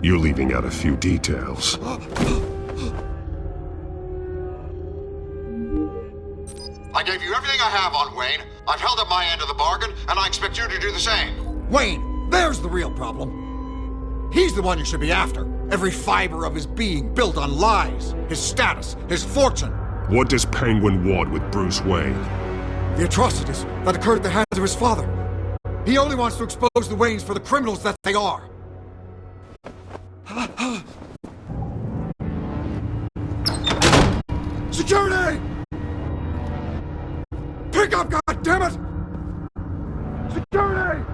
You're leaving out a few details. I gave you everything I have on Wayne. I've held up my end of the bargain, and I expect you to do the same. Wayne, there's the real problem. He's the one you should be after. Every fiber of his being built on lies. His status, his fortune. What does Penguin want with Bruce Wayne? The atrocities that occurred at the hands of his father. He only wants to expose the Waynes for the criminals that they are. Security! Pick up, goddammit! Security!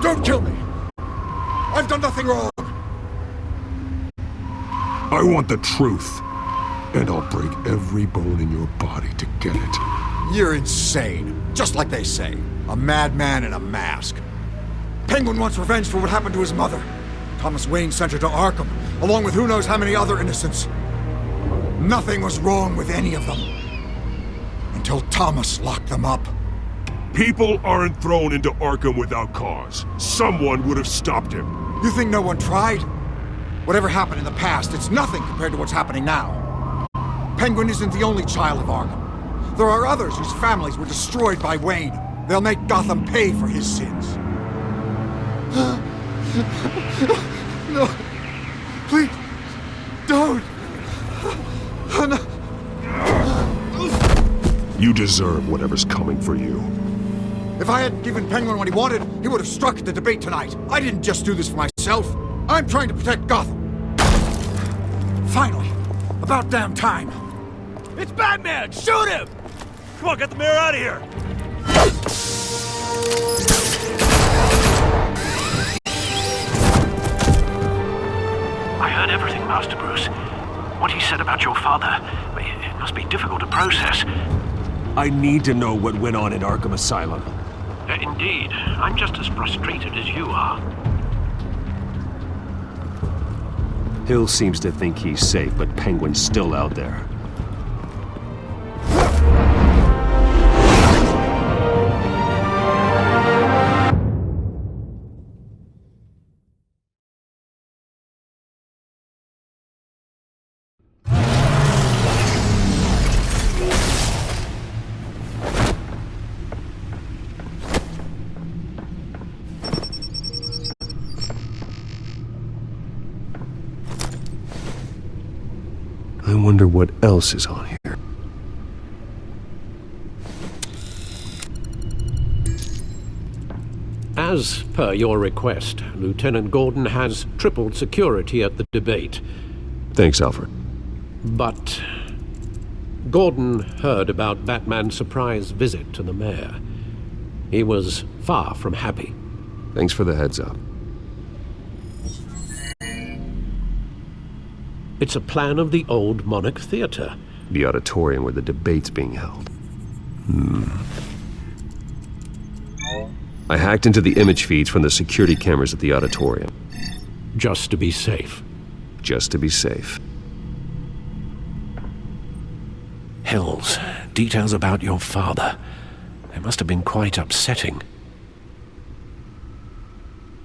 Don't kill me! I've done nothing wrong! I want the truth, and I'll break every bone in your body to get it. You're insane. Just like they say. A madman in a mask. Penguin wants revenge for what happened to his mother. Thomas Wayne sent her to Arkham, along with who knows how many other innocents. Nothing was wrong with any of them. Until Thomas locked them up. People aren't thrown into Arkham without cause. Someone would have stopped him. You think no one tried? Whatever happened in the past, it's nothing compared to what's happening now. Penguin isn't the only child of Arkham. There are others whose families were destroyed by Wayne. They'll make Gotham pay for his sins. No. Please. Don't. No. You deserve whatever's coming for you. If I hadn't given Penguin what he wanted, he would have struck at the debate tonight. I didn't just do this for myself. I'm trying to protect Gotham. Finally. About damn time. It's Batman! Shoot him! Come on, get the mayor out of here! I heard everything, Master Bruce. What he said about your father, it must be difficult to process. I need to know what went on in Arkham Asylum. Indeed. I'm just as frustrated as you are. Hill seems to think he's safe, but Penguin's still out there. I wonder what else is on here. As per your request, Lieutenant Gordon has tripled security at the debate. Thanks, Alfred. But Gordon heard about Batman's surprise visit to the mayor. He was far from happy. Thanks for the heads up. It's a plan of the old Monarch Theatre. The auditorium where the debate's being held. I hacked into the image feeds from the security cameras at the auditorium. Just to be safe. Just to be safe. Hills, details about your father. They must have been quite upsetting.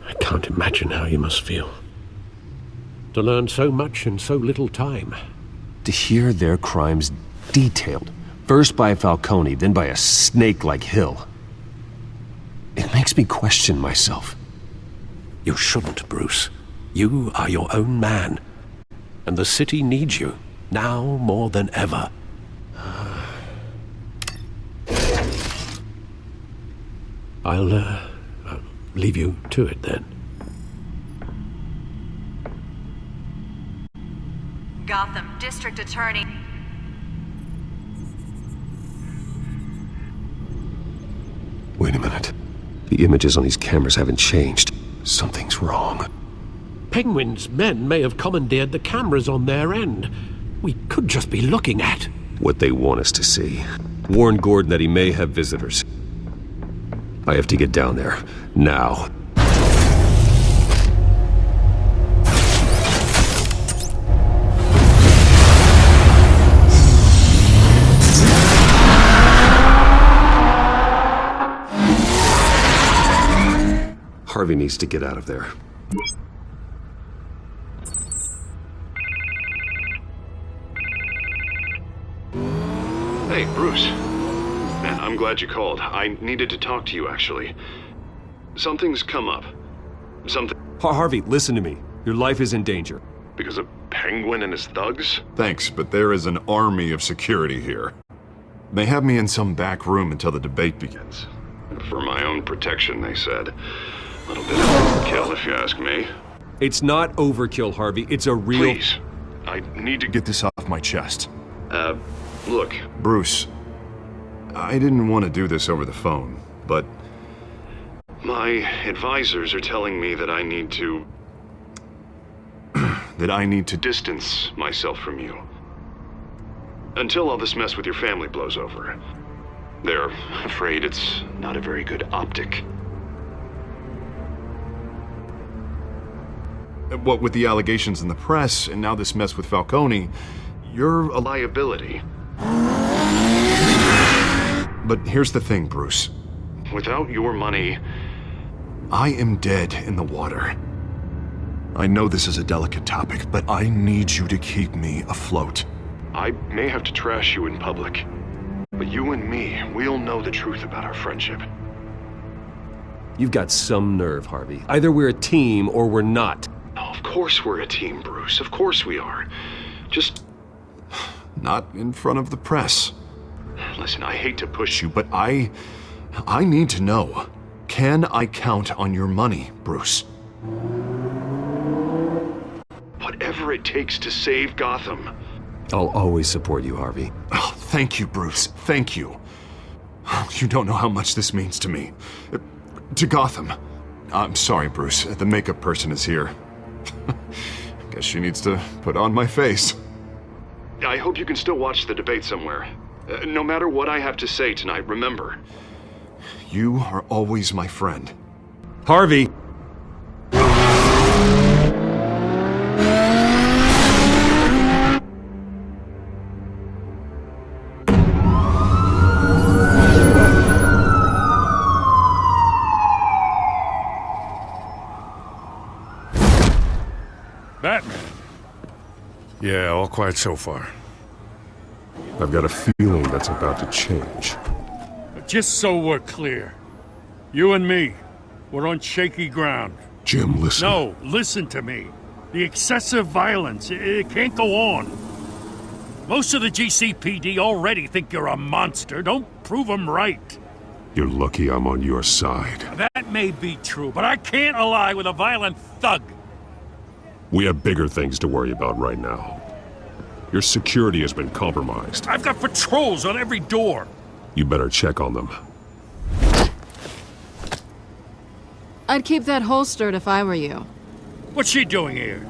I can't imagine how you must feel. To learn so much in so little time. To hear their crimes detailed, first by Falcone, then by a snake like Hill. It makes me question myself. You shouldn't, Bruce. You are your own man. And the city needs you, now more than ever. I'll leave you to it then. Gotham District Attorney. Wait a minute. The images on these cameras haven't changed. Something's wrong. Penguin's men may have commandeered the cameras on their end. We could just be looking at what they want us to see. Warn Gordon that he may have visitors. I have to get down there. Now. Harvey needs to get out of there. Hey, Bruce. Man, I'm glad you called. I needed to talk to you, actually. Something's come up. Something... Harvey, listen to me. Your life is in danger. Because of Penguin and his thugs? Thanks, but there is an army of security here. They have me in some back room until the debate begins. For my own protection, they said. A little bit of overkill, if you ask me. It's not overkill, Harvey. It's a real... Please, I need to Get this off my chest. Look. Bruce, I didn't want to do this over the phone, but... My advisors are telling me that I need to... that I need to distance myself from you. Until all this mess with your family blows over. They're afraid it's not a very good optic. What with the allegations in the press, and now this mess with Falcone, you're a liability. But here's the thing, Bruce. Without your money... I am dead in the water. I know this is a delicate topic, but I need you to keep me afloat. I may have to trash you in public, but you and me, we'll know the truth about our friendship. You've got some nerve, Harvey. Either we're a team or we're not. Oh, of course we're a team, Bruce. Of course we are. Just... Not in front of the press. Listen, I hate to push you, But I need to know. Can I count on your money, Bruce? Whatever it takes to save Gotham. I'll always support you, Harvey. Oh, thank you, Bruce. Thank you. You don't know how much this means to me. To Gotham. I'm sorry, Bruce. The makeup person is here. Guess she needs to put on my face. I hope you can still watch the debate somewhere. No matter what I have to say tonight, remember. You are always my friend. Harvey! Batman. Yeah, all quiet so far. I've got a feeling that's about to change. Just so we're clear, you and me, we're on shaky ground. Jim, listen. No, listen to me. The excessive violence, it can't go on. Most of the GCPD already think you're a monster. Don't prove them right. You're lucky I'm on your side. That may be true, but I can't ally with a violent thug. We have bigger things to worry about right now. Your security has been compromised. I've got patrols on every door. You better check on them. I'd keep that holstered if I were you. What's she doing here?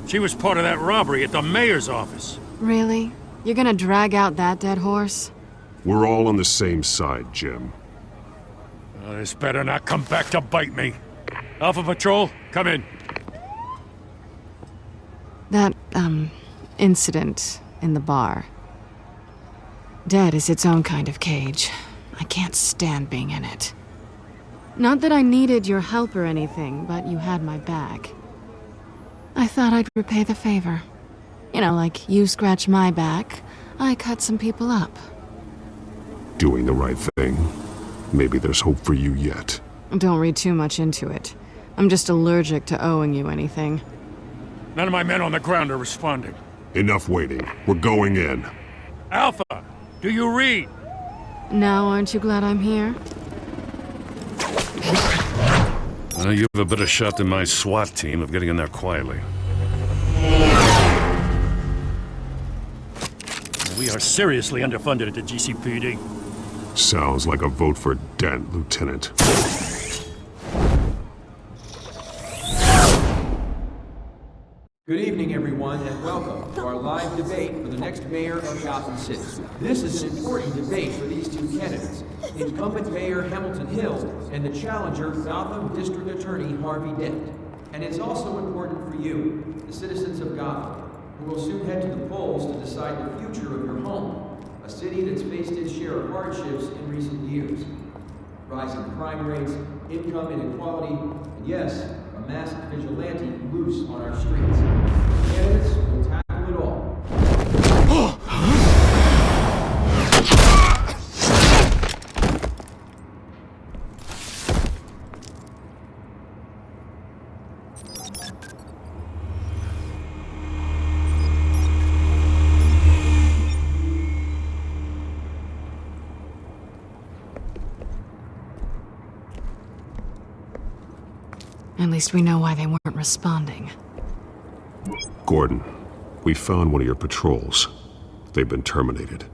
She was part of that robbery at the mayor's office. Really? You're gonna drag out that dead horse? We're all on the same side, Jim. Oh, this better not come back to bite me. Alpha Patrol, come in. That, incident in the bar. Dead is its own kind of cage. I can't stand being in it. Not that I needed your help or anything, but you had my back. I thought I'd repay the favor. You know, like you scratch my back, I cut some people up. Doing the right thing. Maybe there's hope for you yet. Don't read too much into it. I'm just allergic to owing you anything. None of my men on the ground are responding. Enough waiting. We're going in. Alpha, do you read? Now aren't you glad I'm here? You have a better shot than my SWAT team of getting in there quietly. We are seriously underfunded at the GCPD. Sounds like a vote for Dent, Lieutenant. Good evening, everyone, and welcome to our live debate for the next mayor of Gotham City. This is an important debate for these two candidates, incumbent Mayor Hamilton Hill and the challenger, Gotham District Attorney Harvey Dent. And it's also important for you, the citizens of Gotham, who will soon head to the polls to decide the future of your home, a city that's faced its share of hardships in recent years. Rising crime rates, income inequality, and yes, a masked vigilante loose on our streets. Candidates will tackle it all. At least we know why they weren't responding. Gordon, we found one of your patrols. They've been terminated.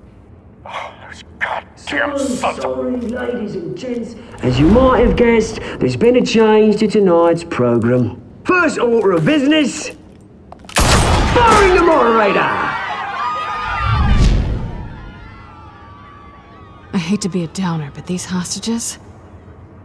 So sorry, ladies and gents. As you might have guessed, there's been a change to tonight's program. First order of business, firing the moderator! I hate to be a downer, but these hostages,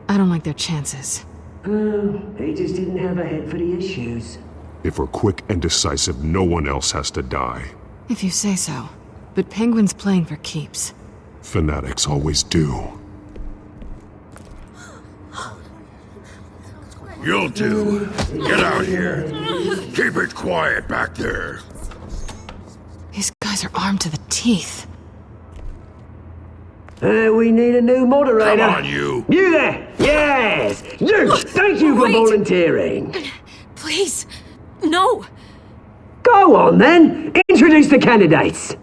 I don't like their chances. He just didn't have a head for the issues. If we're quick and decisive, no one else has to die. If you say so. But Penguin's playing for keeps. Fanatics always do. You'll do. Get out here. Keep it quiet back there. These guys are armed to the teeth. We need a new moderator. Come on, you. You there! Yes! You! Thank you for volunteering. Please, no. Go on then. Introduce the candidates.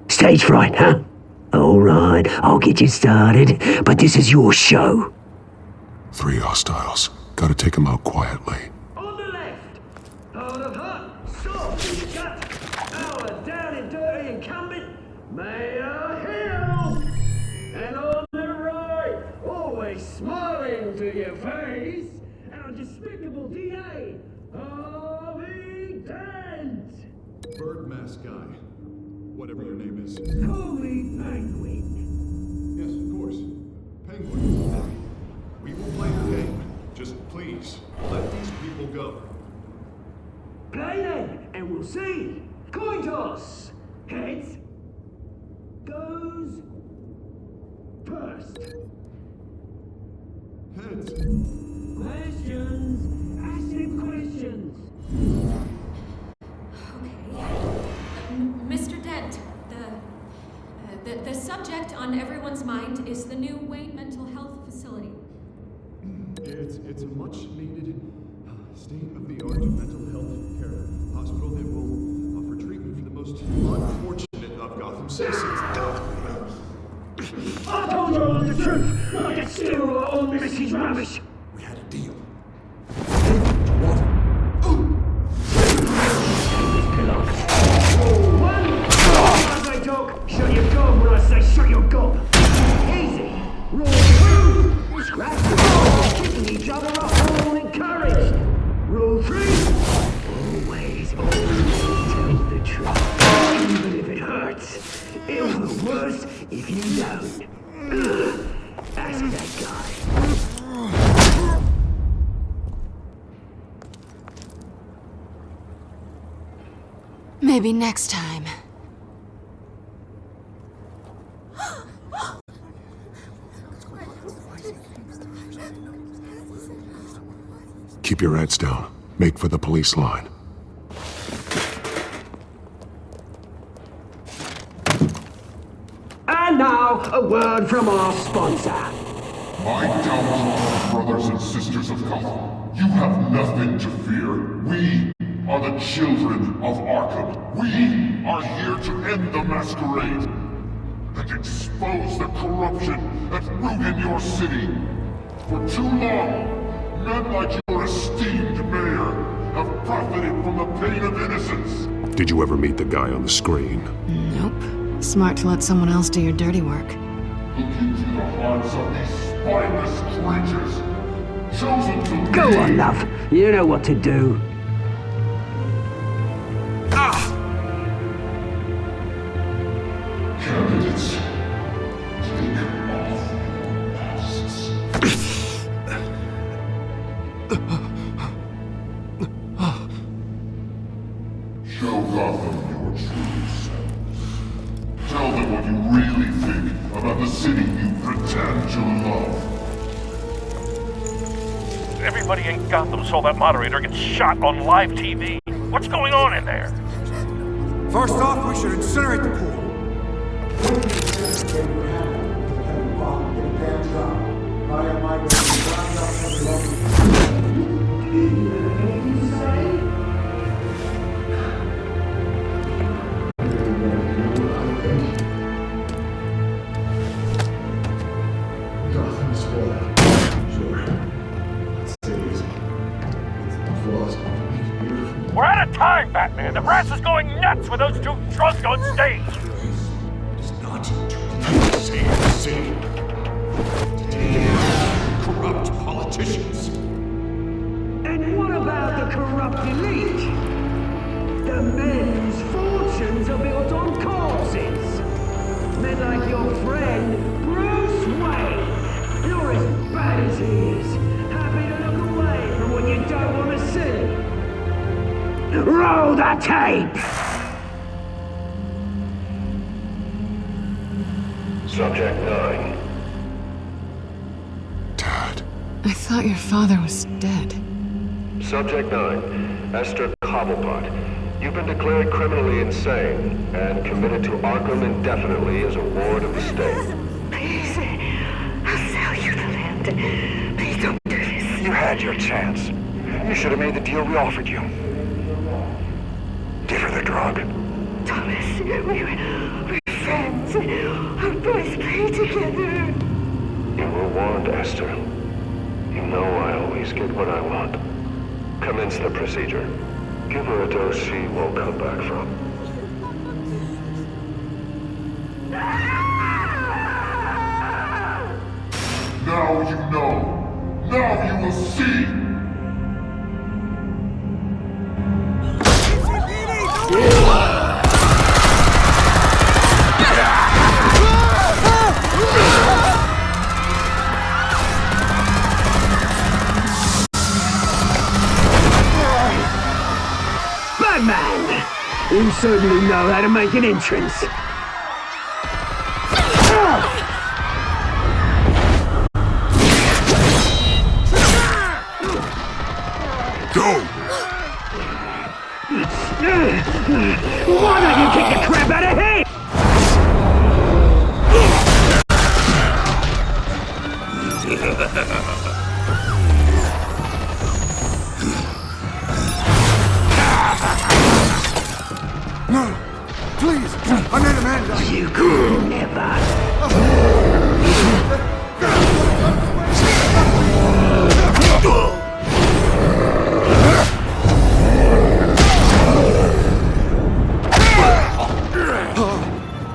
Stage fright, huh? All right, I'll get you started, but this is your show. 3 hostiles. Gotta take them out quietly. On the left, hard of heart, soft in gut, our down and dirty incumbent, Mayor Hill. And on the right, always smiling to your face, our despicable DA, Harvey Dent. Bird mask guy. Whatever your name is. Call me Penguin. Yes, of course. Penguin. We will play the game. Just please, let these people go. Play then, and we'll see. Coin toss. Heads goes first. Heads. Questions. Ask him questions. Mr. Dent, the subject on everyone's mind is the new Wayne Mental Health Facility. It's a much needed state-of-the-art mental health care hospital that will offer treatment for the most unfortunate of Gotham citizens. I told you all the truth, not to steal all Mrs. Rubbish. We had a deal. Shut your gob when I say shut your gob. Easy. Roll through. Scratch the ball. Kicking each other up. All encouraged. Rule 3. Always tell the truth. Even if it hurts. It'll look worse if you don't. Ask that guy. Maybe next time. Keep your heads down. Make for the police line. And now, a word from our sponsor. My downtrodden brothers and sisters of Gotham, you have nothing to fear. We are the children of Arkham. We are here to end the masquerade and expose the corruption that ruined your city. For too long, men like your esteemed mayor have profited from the pain of innocence. Did you ever meet the guy on the screen? Nope. Smart to let someone else do your dirty work. Look into the hearts of these spineless creatures, chosen to Go on, love. You know what to do. Candidates, take off your masks. Show Gotham your true selves. Tell them what you really think about the city you pretend to love. Everybody in Gotham saw that moderator get shot on live TV. What's going on in there? First off, we should incinerate the pool. Gotham spoiled. Sure. got time, Batman. The brass is going nuts with those two drunk on stage. It's not to say corrupt politicians. And what about the corrupt elite? The men whose fortunes are built on corpses. Men like your friend, Bruce Wayne. You're as bad as he is. Happy to look away from what you don't want to see. Roll the tape! Subject 9. I thought your father was dead. Subject 9, Esther Cobblepot. You've been declared criminally insane and committed to Arkham indefinitely as a ward of the state. Please, I'll sell you the land. Please don't do this. You had your chance. You should have made the deal we offered you. Give her the drug. Thomas, we're friends. Our boys play together. You were warned, Esther. You know I always get what I want. Commence the procedure. Give her a dose she won't come back from. Now you know. Now you will see. Batman! You certainly know how to make an entrance. Go! Why don't you kick the crap out of him? No! Please! I made Amanda! You could never!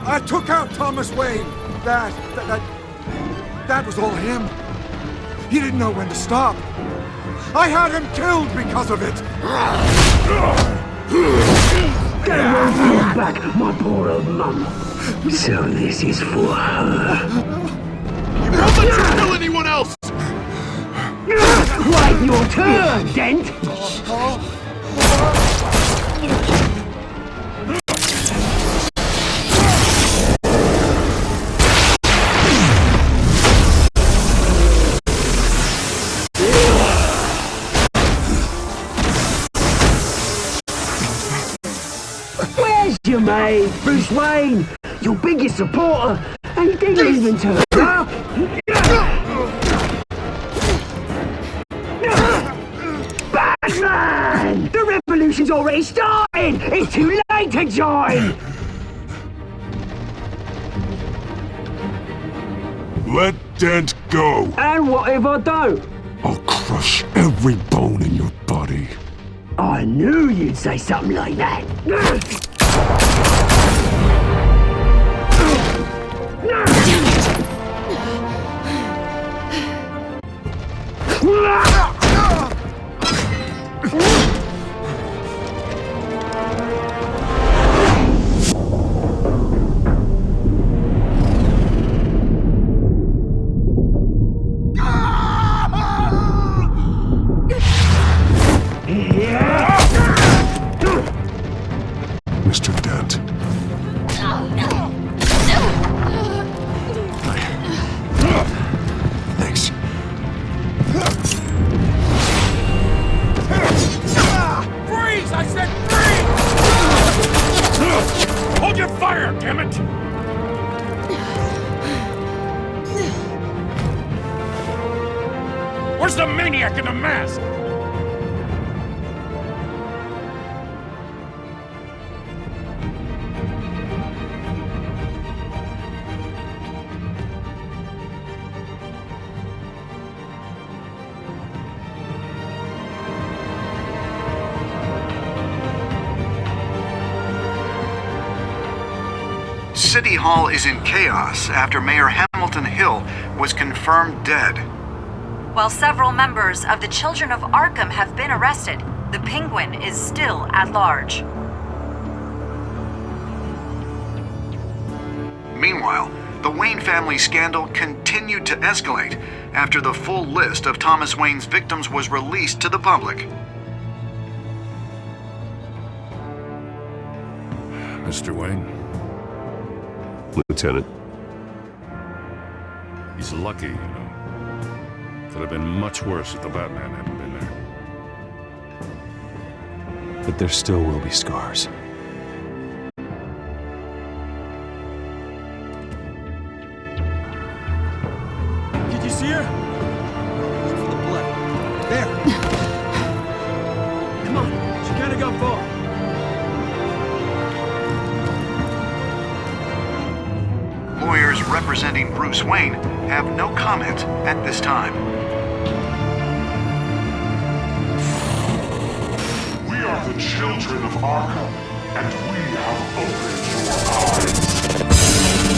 I took out Thomas Wayne. That was all him. He didn't know when to stop. I had him killed because of it. Get away from back, my poor old mum. So this is for her. You won't let you kill anyone else! Quite your turn, Dent! Where's your mate, Bruce Wayne? Your biggest supporter, and he didn't even turn up! Batman! The revolution's already started! It's too late to join! Let Dent go! And what if I don't? I'll crush every bone in your body. I knew you'd say something like that! Mr. Dent. Thanks. Freeze! I said freeze! Hold your fire, damn it! Where's the maniac in the mask? City Hall is in chaos after Mayor Hamilton Hill was confirmed dead. While several members of the Children of Arkham have been arrested, the Penguin is still at large. Meanwhile, the Wayne family scandal continued to escalate after the full list of Thomas Wayne's victims was released to the public. Mr. Wayne? Lieutenant. He's lucky, you know. Could have been much worse if the Batman hadn't been there. But there still will be scars. Did you see her? Look for the blood. There. Come on, she kind of got far. Lawyers representing Bruce Wayne have no comment at this time. We are the children of Arkham, and we have opened your eyes.